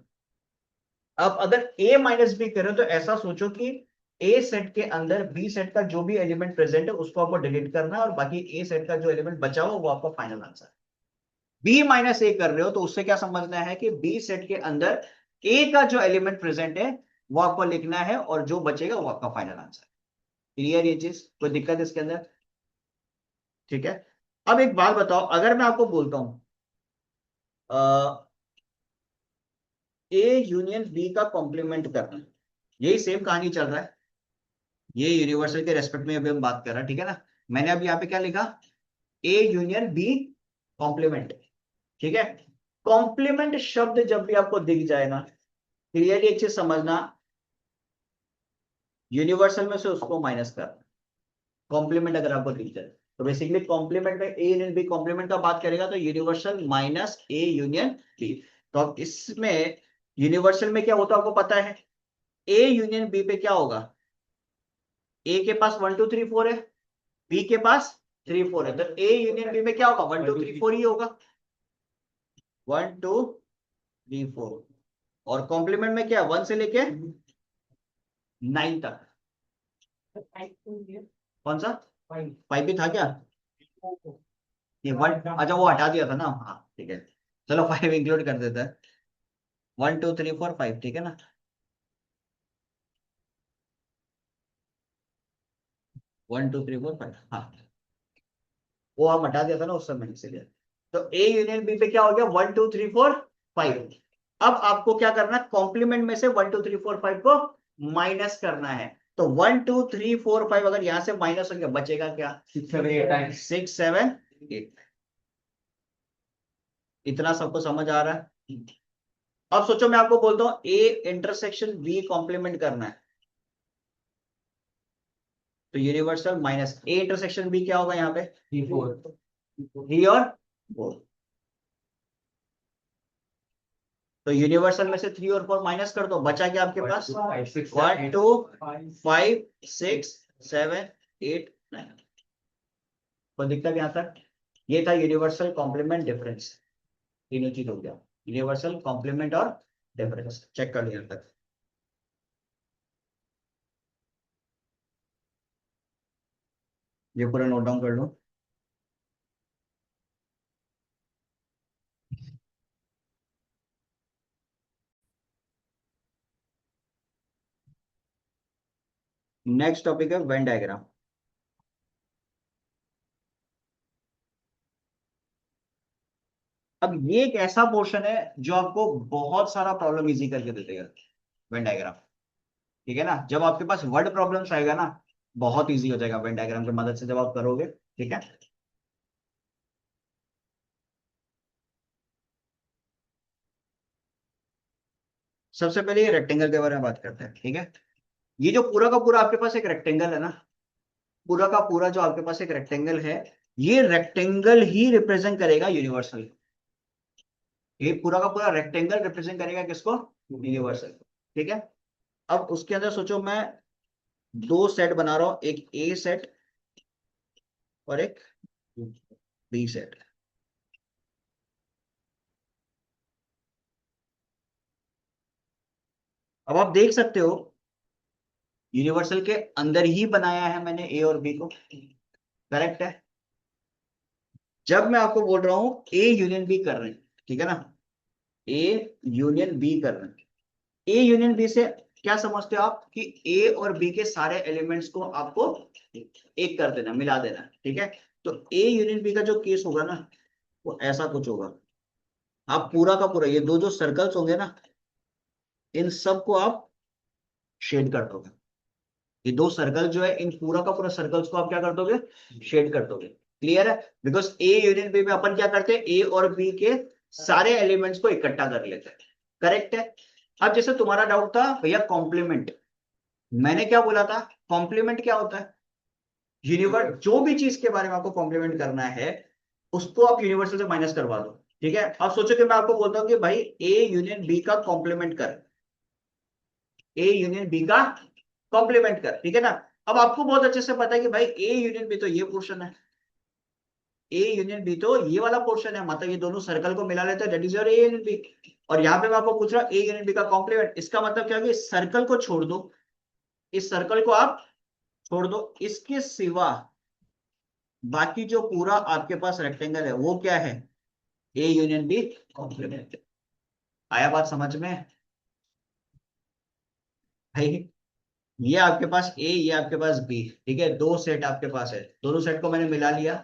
अब अगर a माइनस बी करें तो ऐसा सोचो कि a सेट के अंदर b सेट का जो भी एलिमेंट प्रेजेंट है उसको आपको डिलीट करना है, और बाकी a सेट का जो एलिमेंट बचा हुआ वो आपका फाइनल आंसर है। b माइनस ए कर रहे हो तो उससे क्या समझना है कि b सेट के अंदर a का जो एलिमेंट प्रेजेंट है वो आपको लिखना है, और जो बचेगा वो आपका फाइनल आंसर है। क्लियर ये चीज? कोई दिक्कत इसके अंदर? ठीक है। अब एक बात बताओ, अगर मैं आपको बोलता हूं ए यूनियन बी का कॉम्प्लीमेंट करना, यही सेम कहानी चल रहा है, ये यूनिवर्सल के रेस्पेक्ट में अभी हम बात कर रहे हैं, ठीक है ना। मैंने अभी यहाँ पे क्या लिखा? A union B complement. ठीक है, कॉम्प्लीमेंट शब्द जब भी आपको दिख जाए ना, क्लियरली एक चीज समझना, यूनिवर्सल में से उसको माइनस करना। कॉम्प्लीमेंट अगर आपको दिख जाए तो बेसिकली कॉम्प्लीमेंट में ए यूनियन बी कॉम्प्लीमेंट का बात करेगा तो universal minus A union B. तो अब इसमें यूनिवर्सल में क्या होता है आपको पता है, ए यूनियन बी पे क्या होगा? ए के पास 1 2 3 4 है, बी के पास 3 4 है, तो ए यूनियन बी में क्या होगा? 1 2 3 4 ही होगा। 1 2 3 4, और कॉम्प्लीमेंट में क्या है? 1 से लेके 9 तक। कौन सा? 5 भी था क्या? ये 1, अच्छा वो हटा दिया था ना, हाँ ठीक है, चलो 5 इंक्लूड कर देता है। 1 2 3 4 5, ठीक है ना। 1 2 3 4 5, हाँ वो हम हटा दिया था ना उस समय, इसलिए। तो ए यूनियन बी पे क्या हो गया? 1 2 3 4 5। अब आपको क्या करना है? कॉम्प्लीमेंट में से 1 2 3 4 5 को माइनस करना है। तो 1 2 3 4 5 अगर यहां से माइनस हो गया, बचेगा क्या? 6 7 8 6 7 8। इतना सबको समझ आ रहा है? अब सोचो मैं आपको बोलता हूं ए इंटरसेक्शन बी कॉम्प्लीमेंट करना है, तो universal minus A intersection B क्या होगा यहाँ पे? 3 4 3 और 4। तो यूनिवर्सल में से 3 और 4 माइनस कर दो, बचा क्या आपके पास? 1 2 5 6 7 8 9। कोई दिक्कत यहाँ तक? ये था यूनिवर्सल कॉम्प्लीमेंट डिफरेंस। तीनों चीज हो गया, यूनिवर्सल कॉम्प्लीमेंट और डिफरेंस। चेक कर लिया तक। ये पूरा नोट डाउन कर लो। नेक्स्ट टॉपिक है वेन डायग्राम। अब ये एक ऐसा पोर्शन है जो आपको बहुत सारा प्रॉब्लम इजी करके दे देगा, वेन डायग्राम। ठीक है ना, जब आपके पास वर्ड प्रॉब्लम्स आएगा ना, बहुत इजी हो जाएगा वेन डायग्राम की मदद से जब आप करोगे। ठीक है, सबसे पहले ये रेक्टेंगल के बारे में बात करते हैं। ठीक है, ये जो पूरा का पूरा आपके पास एक रेक्टेंगल है ना, पूरा का पूरा जो आपके पास एक रेक्टेंगल है, ये रेक्टेंगल ही रिप्रेजेंट करेगा यूनिवर्सल। ये पूरा का पूरा रेक्टेंगल रिप्रेजेंट करेगा किसको? यूनिवर्सल। ठीक है, अब उसके अंदर सोचो मैं दो सेट बना रहा हूं, एक ए सेट और एक बी सेट। अब आप देख सकते हो यूनिवर्सल के अंदर ही बनाया है मैंने ए और बी को, करेक्ट है। जब मैं आपको बोल रहा हूं ए यूनियन बी कर रहे हैं, ठीक है ना, ए यूनियन बी कर रहे हैं, ए यूनियन बी से क्या समझते हो आप कि ए और बी के सारे एलिमेंट्स को आपको एक कर देना, मिला देना, ठीक है। तो ए यूनियन बी का जो केस होगा ना, वो ऐसा कुछ होगा। आप पूरा का पूरा ये दो जो सर्कल्स होंगे ना, इन सब को आप शेड कर दोगे। ये दो सर्कल जो है, इन पूरा का पूरा सर्कल्स को आप क्या कर दोगे, शेड कर दोगे। क्लियर है। बिकॉज ए यूनियन बी में अपन क्या करते हैं, ए और बी के सारे एलिमेंट्स को इकट्ठा कर लेते हैं, करेक्ट है। अब जैसे तुम्हारा डाउट था भैया कॉम्प्लीमेंट, मैंने क्या बोला था, कॉम्प्लीमेंट क्या होता है, यूनिवर्स जो भी चीज के बारे में आपको कॉम्प्लीमेंट करना है उसको आप यूनिवर्सल से माइनस करवा दो, ठीक है। अब सोचो कि मैं आपको बोलता हूं कि भाई ए यूनियन बी का कॉम्प्लीमेंट कर, ए यूनियन बी का कॉम्प्लीमेंट कर, ठीक है ना। अब आपको बहुत अच्छे से पता है कि भाई ए यूनियन बी तो ये पोर्शन है, ए यूनियन बी तो ये वाला पोर्शन है, मतलब ये दोनों सर्कल को मिला लेते हैं, that is your A union B. और यहाँ पे मैं आपको पूछ रहा हूँ ए यूनियन बी का कॉम्प्लीमेंट, इसका मतलब क्या है कि इस सर्कल को छोड़ दो, इस सर्कल को आप छोड़ दो, इसके सिवा बाकी जो पूरा आपके पास रेक्टेंगल है वो क्या है, ए यूनियन बी कॉम्प्लीमेंट। आया बात समझ में भाई। ये आपके पास ए, ये आपके पास बी, ठीक है, दो सेट आपके पास है, दोनों सेट को मैंने मिला लिया,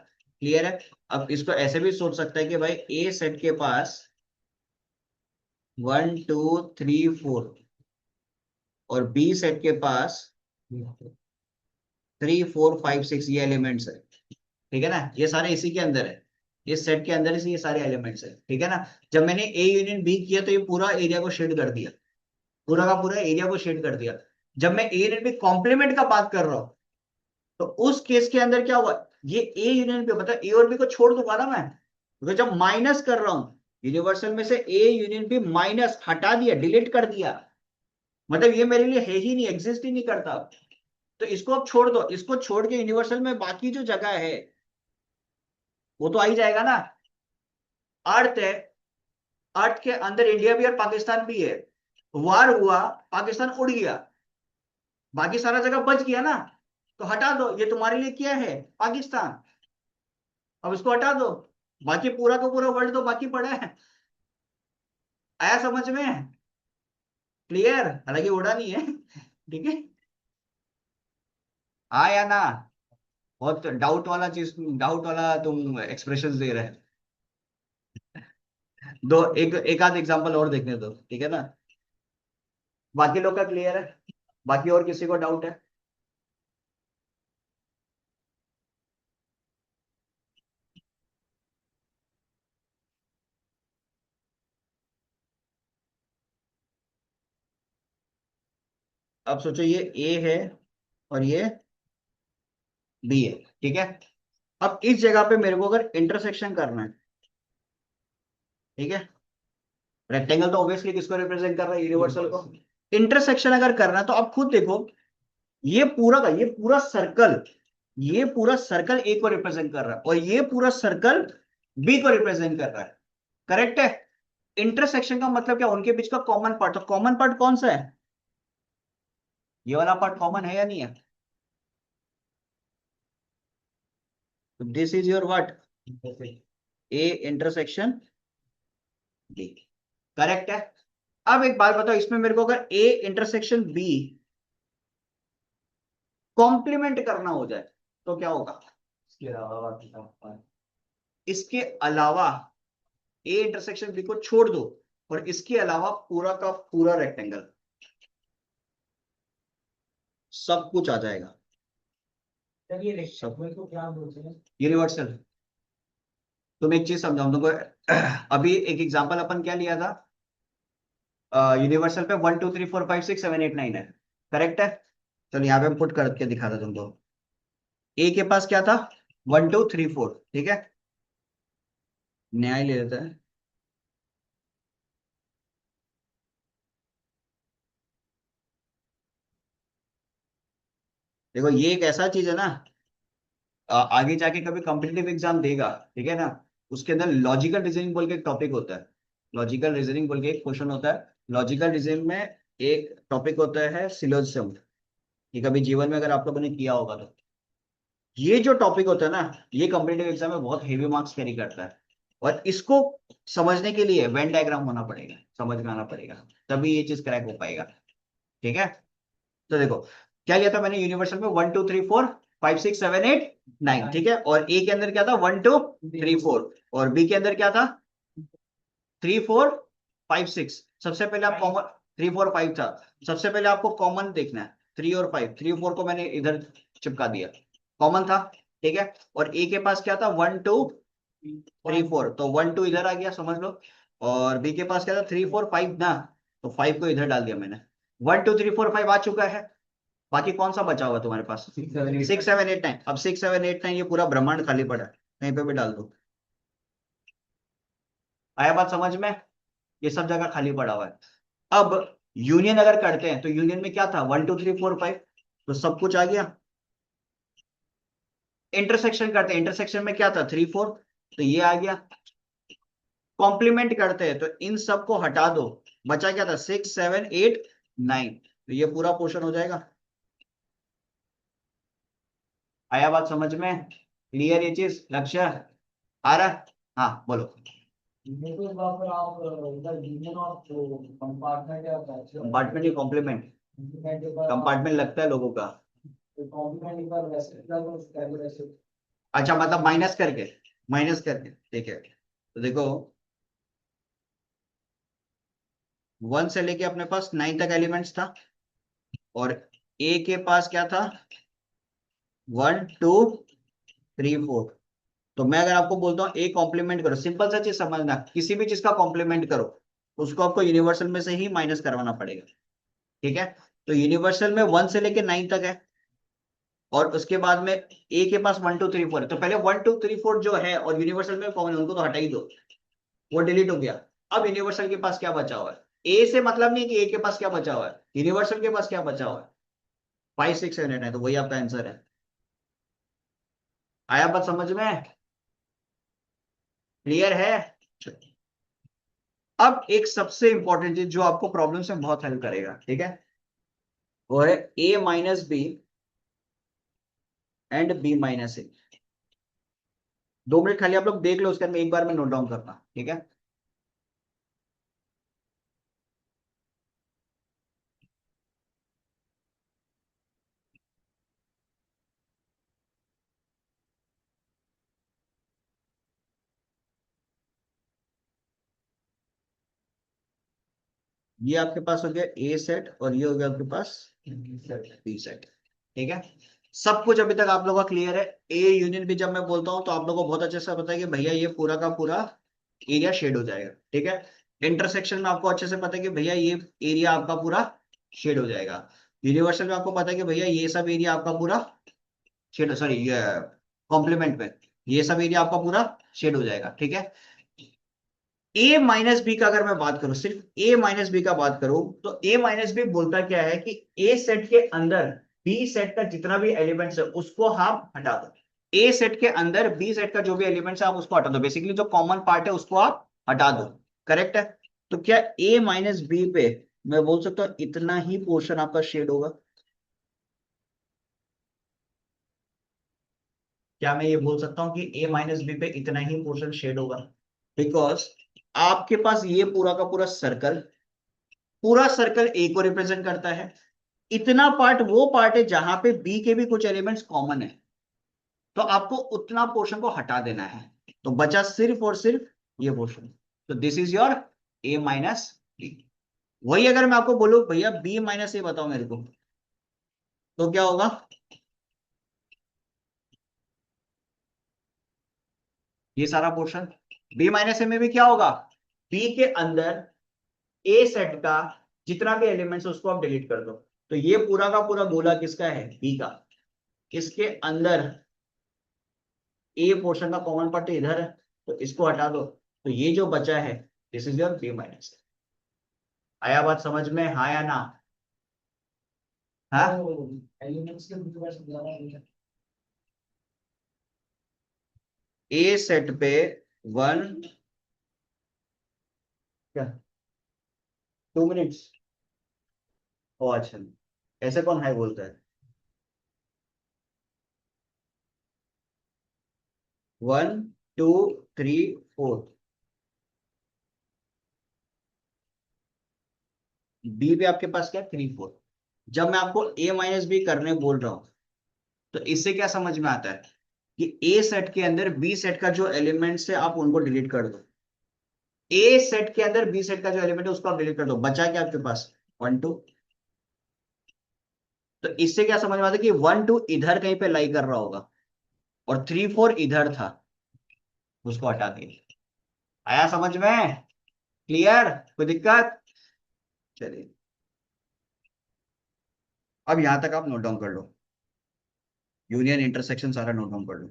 क्लियर है। अब इसको ऐसे भी सोच सकता है कि भाई ए सेट के पास 1 2 3 4 और बी सेट के पास 3 4 5 6 ये एलिमेंट्स है, ठीक है ना, ये सारे इसी के अंदर है, इस सेट के अंदर ही ये सारे एलिमेंट्स है, ठीक है ना। जब मैंने ए यूनियन बी किया तो ये पूरा एरिया को शेड कर दिया, पूरा का पूरा एरिया को शेड कर दिया। जब मैं ए यूनियन बी कॉम्प्लीमेंट का बात कर रहा हूं तो उस केस के अंदर क्या हुआ, ये ए यूनियन बी मतलब ए और बी को छोड़ दूंगा ना मैं, क्योंकि जब माइनस कर रहा हूं यूनिवर्सल में से ए यूनियन बी माइनस हटा दिया, डिलीट कर दिया, मतलब ये मेरे लिए है ही नहीं, एग्जिस्ट ही नहीं करता। तो इसको अब छोड़ दो, इसको छोड़ के यूनिवर्सल में बाकी जो जगह है वो तो आ ही जाएगा ना। अर्थ है, अर्थ के अंदर इंडिया भी और पाकिस्तान भी है, वार हुआ, पाकिस्तान उड़ गया, बाकी सारा जगह बच गया ना, तो हटा दो, ये तुम्हारे लिए क्या है, पाकिस्तान। अब इसको हटा दो, बाकी पूरा का पूरा वर्ल्ड तो बाकी पड़ा है। आया समझ में, क्लियर, हालांकि उड़ा नहीं है, ठीक है। आया ना, बहुत डाउट वाला चीज, डाउट वाला तुम एक्सप्रेशन दे रहे हैं। दो एक एक आध एग्जांपल और देखने दो, ठीक है ना। बाकी लोग का क्लियर है, बाकी और किसी को डाउट है। अब सोचो ये ए है और ये बी है, ठीक है। अब इस जगह पे मेरे को अगर इंटरसेक्शन करना है, ठीक है, रेक्टेंगल तो ऑब्वियसली किसको रिप्रेजेंट कर रहा है, यूनिवर्सल को। इंटरसेक्शन अगर करना है तो आप खुद देखो, ये पूरा का ये पूरा सर्कल, ये पूरा सर्कल ए को रिप्रेजेंट कर रहा है और ये पूरा सर्कल बी को रिप्रेजेंट कर रहा है, करेक्ट है। इंटरसेक्शन का मतलब क्या, उनके बीच का कॉमन पार्ट, तो कॉमन पार्ट कौन सा है, ये वाला पार्ट कॉमन है या नहीं है, तो this is your what, A intersection B, correct है। अब एक बात बताओ, इसमें मेरे को अगर ए इंटरसेक्शन बी कॉम्प्लीमेंट करना हो जाए तो क्या होगा, इसके अलावा बाकी सब इसके अलावा ए इंटरसेक्शन बी को छोड़ दो और इसके अलावा पूरा का पूरा रेक्टेंगल, सब कुछ आ जाएगा, सर ये सब रेक्टेंगल को क्या बोलते हैं? यूनिवर्सल। तुम एक चीज समझाऊं तुमको, अभी एक एग्जांपल अपन क्या लिया था, यूनिवर्सल पे 1 2 3 4 5 6 7 8 9 है, करेक्ट है। चलो यहाँ पे हम पुट करके दिखाता तुमको, ए के पास क्या था, 1 2 3 4, ठीक है, न्याय ले लेता है। देखो ये एक ऐसा चीज है ना, आगे जाके कभी कॉम्पिटिटिव एग्जाम देगा, ठीक है ना, उसके अंदर लॉजिकल रीजनिंग बोल के एक टॉपिक होता है। लॉजिकल रीजनिंग बोल के एक क्वेश्चन होता है। लॉजिकल रीजनिंग में एक टॉपिक होता है सिलोजिज्म। ये कभी जीवन में अगर आप लोगों ने किया होगा तो ये जो टॉपिक होता है ना, ये कॉम्पिटिटिव एग्जाम में बहुत हेवी मार्क्स कैरी करता है। और इसको समझने के लिए वेन डायग्राम होना पड़ेगा, समझ में आना पड़ेगा, तभी ये चीज क्रैक हो पाएगा। ठीक है। तो देखो क्या लिया था मैंने यूनिवर्सल में, 1 2 3 4 5 6 7 8 9, ठीक है। और ए के अंदर क्या था, 1 2 3 4, और बी के अंदर क्या था, 3 4 5 6। सबसे पहले आप कॉमन, 3 4 5 था, सबसे पहले आपको कॉमन देखना है, 3 और 5, 3 और 4 को मैंने इधर चिपका दिया, कॉमन था, ठीक है। और ए के पास क्या था, 1 2 3 4, तो 1 2 इधर आ गया समझ लो। और बी के पास क्या था, 3 4 5 ना, तो 5 को इधर डाल दिया मैंने। 1 2 3 4 5 आ चुका है। बाकी कौन सा बचा हुआ है तुम्हारे पास, 6 7 8 9। अब 6 7 8 9 ये पूरा ब्रह्मांड खाली पड़ा है, कहीं पे भी डाल दो। आया बात समझ में, ये सब जगह खाली पड़ा हुआ है। अब यूनियन अगर करते हैं तो यूनियन में क्या था, 1 2 3 4 5, तो सब कुछ आ गया। इंटरसेक्शन करते हैं, इंटरसेक्शन में क्या था, 3 4, तो ये आ गया। कॉम्प्लीमेंट करते हैं तो इन सब को हटा दो, बचा क्या था, 6 7 8 9, तो ये पूरा पोर्शन हो जाएगा। आया बात समझ में, क्लियर ये चीज, लक्ष्य आ रहा है? हाँ बोलो। मेरे को इस बात पर आप इधर यूनियन ऑफ कंपार्टमेंट या कंपार्टमेंट ही कॉम्प्लीमेंट, कॉम्प्लीमेंट के बाद कंपार्टमेंट लगता है लोगों का। कॉम्प्लीमेंट एक बार वैसे अच्छा मतलब माइनस करके, माइनस करके, ठीक है। तो देखो 1 से लेके अपने पास 9 तक एलिमेंट्स था, और ए के पास क्या था, 1 2 3 4। तो मैं अगर आपको बोलता हूँ ए कॉम्प्लीमेंट करो, सिंपल सा चीज समझना, किसी भी चीज का कॉम्प्लीमेंट करो उसको आपको यूनिवर्सल में से ही माइनस करवाना पड़ेगा, ठीक है। तो यूनिवर्सल में 1 से लेके 9 तक है, और उसके बाद में ए के पास 1 2 3 4 है, तो पहले 1 2 3 4 जो है और यूनिवर्सल में कॉमन है उनको तो हटा ही दो, वो डिलीट हो गया। अब यूनिवर्सल के पास क्या बचा हुआ है, ए से मतलब नहीं कि ए के पास क्या बचा हुआ है, यूनिवर्सल के पास क्या बचा हुआ है, 5 6 7 8 है, तो वही आपका आंसर है। आया बात समझ में, क्लियर है। अब एक सबसे इंपॉर्टेंट चीज जो आपको प्रॉब्लम से बहुत हेल्प करेगा, ठीक है, वो है A minus B and B minus A. 2 minute खाली आप लोग देख लो, उसके अंदर एक बार में नोट डाउन करना, ठीक है। ये आपके पास हो गया ए सेट, और ये हो गया आपके पास बी सेट, ठीक है। सब कुछ अभी तक आप लोगों का क्लियर है। ए यूनियन बी जब मैं बोलता हूं तो आप लोगों को बहुत अच्छे से पता है कि भैया ये पूरा का पूरा एरिया शेड हो जाएगा, ठीक है। इंटरसेक्शन में आपको अच्छे से पता है कि भैया ये एरिया आपका पूरा शेड हो जाएगा। यूनिवर्सल में आपको पता है कि भैया ये सब एरिया आपका पूरा शेड, सॉरी ये कॉम्प्लीमेंट में ये सब एरिया आपका पूरा शेड हो जाएगा, ठीक है। ए माइनस बी का अगर मैं बात करूं, सिर्फ ए माइनस बी का बात करूं, तो ए माइनस बी बोलता क्या है कि ए सेट के अंदर बी सेट का जितना भी एलिमेंट्स है उसको आप हटा दो। ए सेट के अंदर बी सेट का जो भी एलिमेंट्स है आप उसको हटा दो, बेसिकली जो कॉमन पार्ट है उसको आप हटा दो, करेक्ट है। तो क्या ए माइनस बी पे मैं बोल सकता हूं इतना ही पोर्शन आपका शेड होगा, क्या मैं ये बोल सकता हूं कि ए माइनस बी पे इतना ही पोर्शन शेड होगा? बिकॉज आपके पास ये पूरा का पूरा सर्कल, पूरा सर्कल ए को रिप्रेजेंट करता है, इतना पार्ट वो पार्ट है जहां पे बी के भी कुछ एलिमेंट्स कॉमन है, तो आपको उतना पोर्शन को हटा देना है, तो बचा सिर्फ और सिर्फ ये पोर्शन। तो this is your A minus B. वही अगर मैं आपको बोलूं भैया बी माइनस ए बताओ मेरे को, तो क्या होगा, ये सारा पोर्शन। बी माइनस ए में भी क्या होगा, बी के अंदर ए सेट का जितना भी एलिमेंट्स है उसको आप डिलीट कर दो, तो ये पूरा का पूरा गोला किसका है, बी का। इसके अंदर ए पोर्शन का कॉमन पार्ट इधर है, तो इसको हटा दो, तो ये जो बचा है this is your B minus. आया बात समझ में, हाँ या ना? हाँ एलिमेंट्स के मुझे बस ज्यादा है। ए सेट पे वन, क्या 2 मिनट्स? ओ अच्छा, ऐसे कौन हाई बोलता है? 1 2 3 4। बी पे आपके पास क्या 3 4। जब मैं आपको ए माइनस बी करने बोल रहा हूं तो इससे क्या समझ में आता है कि ए सेट के अंदर बी सेट का जो एलिमेंट्स है आप उनको डिलीट कर दो। ए सेट के अंदर बी सेट का जो एलिमेंट है उसको आप डिलीट कर दो, बचा क्या आपके पास 1 2। तो इससे क्या समझ में आता है कि 1 2 इधर कहीं पे लाई कर रहा होगा और 3 4 इधर था, उसको हटा दिया। आया समझ में? क्लियर? कोई दिक्कत? चलिए, अब यहां तक आप नोट डाउन कर लो, यूनियन इंटरसेक्शन सारा नोट डाउन कर लो।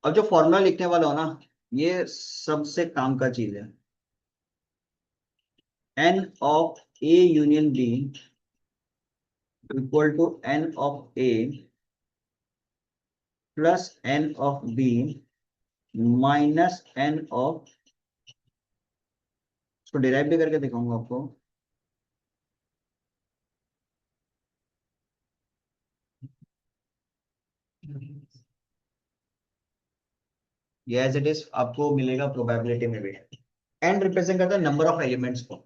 अब जो फॉर्मूला लिखने वाला हो ना, ये सबसे काम का चीज है। N of A union B equal to n of A plus n of B minus n of, इसको डिराइव भी करके दिखाऊंगा आपको। ये एज इट इज आपको मिलेगा प्रोबेबिलिटी में भी। एन रिप्रेजेंट करता है नंबर ऑफ एलिमेंट्स को,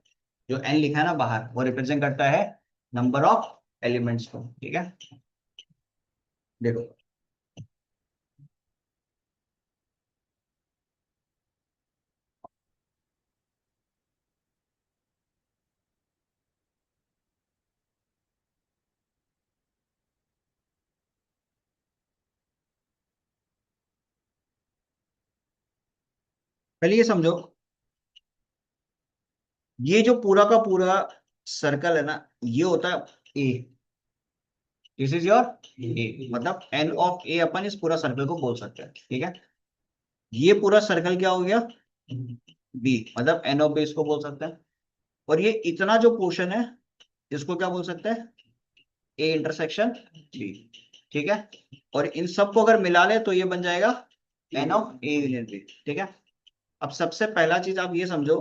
जो एन लिखा है ना बाहर वो रिप्रेजेंट करता है नंबर ऑफ एलिमेंट्स को। ठीक है, देखो पहले ये समझो, ये जो पूरा का पूरा सर्कल है ना, ये होता है ए। दिस इज योर ए, मतलब एन ऑफ ए अपन इस पूरा सर्कल को बोल सकते हैं। ठीक है, ये पूरा सर्कल क्या हो गया बी, मतलब एन ऑफ बी इसको बोल सकते हैं। और ये इतना जो पोर्शन है इसको क्या बोल सकते हैं, ए इंटरसेक्शन बी। ठीक है, और इन सबको अगर मिला ले तो ये बन जाएगा n of A union B. ठीक है, अब सबसे पहला चीज आप ये समझो,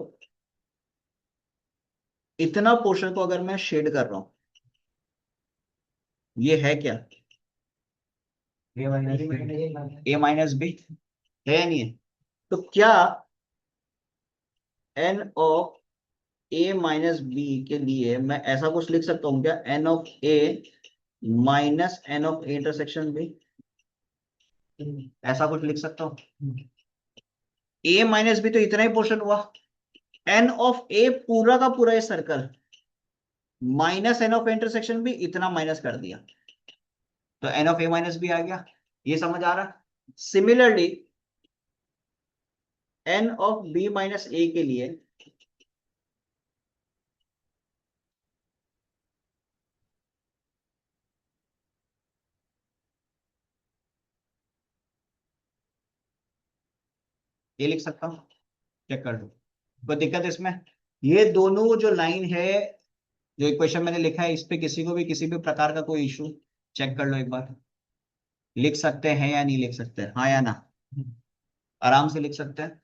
इतना पोर्शन को अगर मैं शेड कर रहा हूं, ये है क्या ये माइनस ए माइनस बी, है या नहीं है? तो क्या n of A minus B के लिए मैं ऐसा कुछ लिख सकता हूँ क्या, n of A minus n of A intersection B, ऐसा कुछ लिख सकता हूँ? ए माइनस बी तो इतना ही पोर्शन हुआ, एन ऑफ ए पूरा का पूरा ये circle minus n of intersection भी इतना माइनस कर दिया, तो n of A minus B आ गया। ये समझ आ रहा? Similarly n of B minus A के लिए ये लिख सकता हूँ, चेक कर लो कोई दिक्कत इसमें? ये दोनों जो लाइन है, जो इक्वेशन मैंने लिखा है, इस पे किसी को भी किसी भी प्रकार का कोई इशू, चेक कर लो एक बार। लिख सकते हैं या नहीं लिख सकते, हाँ या ना? आराम से लिख सकते हैं,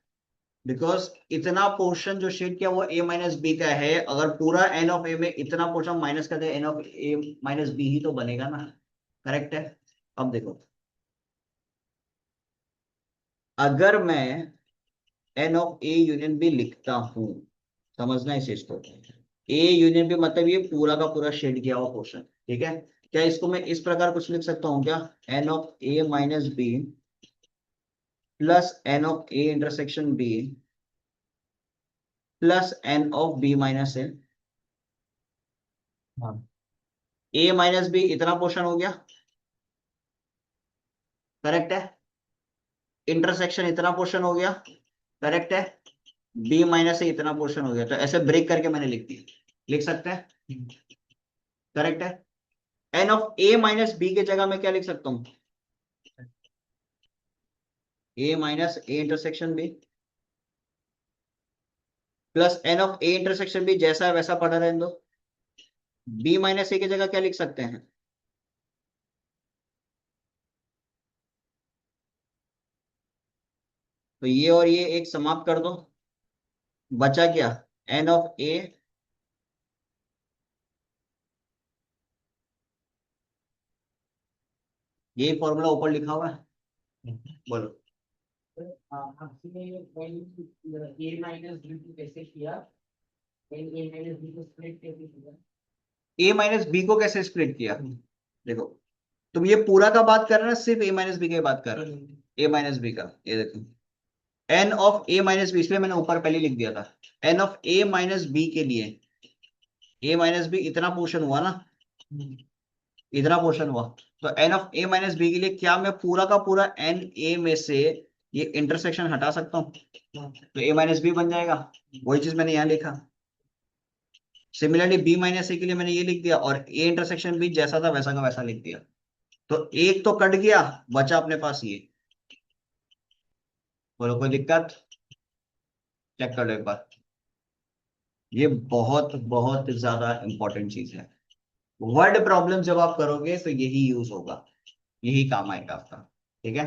बिकॉज इतना पोर्शन जो शेड किया वो ए माइनस बी का है। अगर पूरा एन ऑफ ए में इतना पोर्शन माइनस कर दे, n of A minus B ही तो बनेगा ना। करेक्ट है? अब देखो, अगर मैं n of A union B लिखता हूं, समझना इस चीज को, ए यूनियन बी मतलब ये पूरा का पूरा शेड किया हुआ पोर्शन। ठीक है, क्या इसको मैं इस प्रकार कुछ लिख सकता हूँ क्या, n of A minus B plus n of A intersection B plus n of B minus A. हाँ ए माइनस बी इतना पोर्शन हो गया, करेक्ट है? इंटरसेक्शन इतना पोर्शन हो गया, करेक्ट है? बी माइनस से इतना पोर्शन हो गया, तो ऐसे ब्रेक करके मैंने लिख दिया, लिख सकते हैं? करेक्ट है? N of A minus B के जगह मैं क्या लिख सकता हूँ, A minus A intersection B plus n of A intersection B, जैसा है वैसा पढ़ा रहने दो। बी माइनस ए की जगह क्या लिख सकते हैं? तो ये और ये एक समाप्त कर दो, बचा क्या? एन ऑफ ए ये फॉर्मूला ऊपर लिखा हुआ है, बोलो। हमने ए माइनस बी को कैसे किया, ए माइनस बी को स्प्लिट कैसे किया? ए माइनस बी को कैसे स्प्लिट किया? देखो, तुम ये पूरा का बात कर रहे हो, सिर्फ ए माइनस बी की बात कर रहे हो? ए माइनस बी का ये देखो, n of A minus B, इसलिए मैंने ऊपर पहले लिख दिया था। N of A minus B के लिए, ए माइनस बी इतना पोर्शन हुआ ना, इतना पोर्शन हुआ, तो n of A minus B के लिए क्या मैं पूरा का पूरा एन ए में से ये इंटरसेक्शन हटा सकता हूँ? तो ए माइनस बी बन जाएगा, वही चीज मैंने यहाँ लिखा। सिमिलरली बी माइनस ए के लिए मैंने ये लिख दिया, और ए इंटरसेक्शन बी जैसा था वैसा का वैसा लिख दिया। तो एक तो कट गया, बचा अपने पास ये। बोलो कोई दिक्कत? चेक कर लो एक बार, ये बहुत बहुत ज्यादा इंपॉर्टेंट चीज है। वर्ड प्रॉब्लम जब आप करोगे तो यही यूज होगा, यही काम आएगा आपका। ठीक है।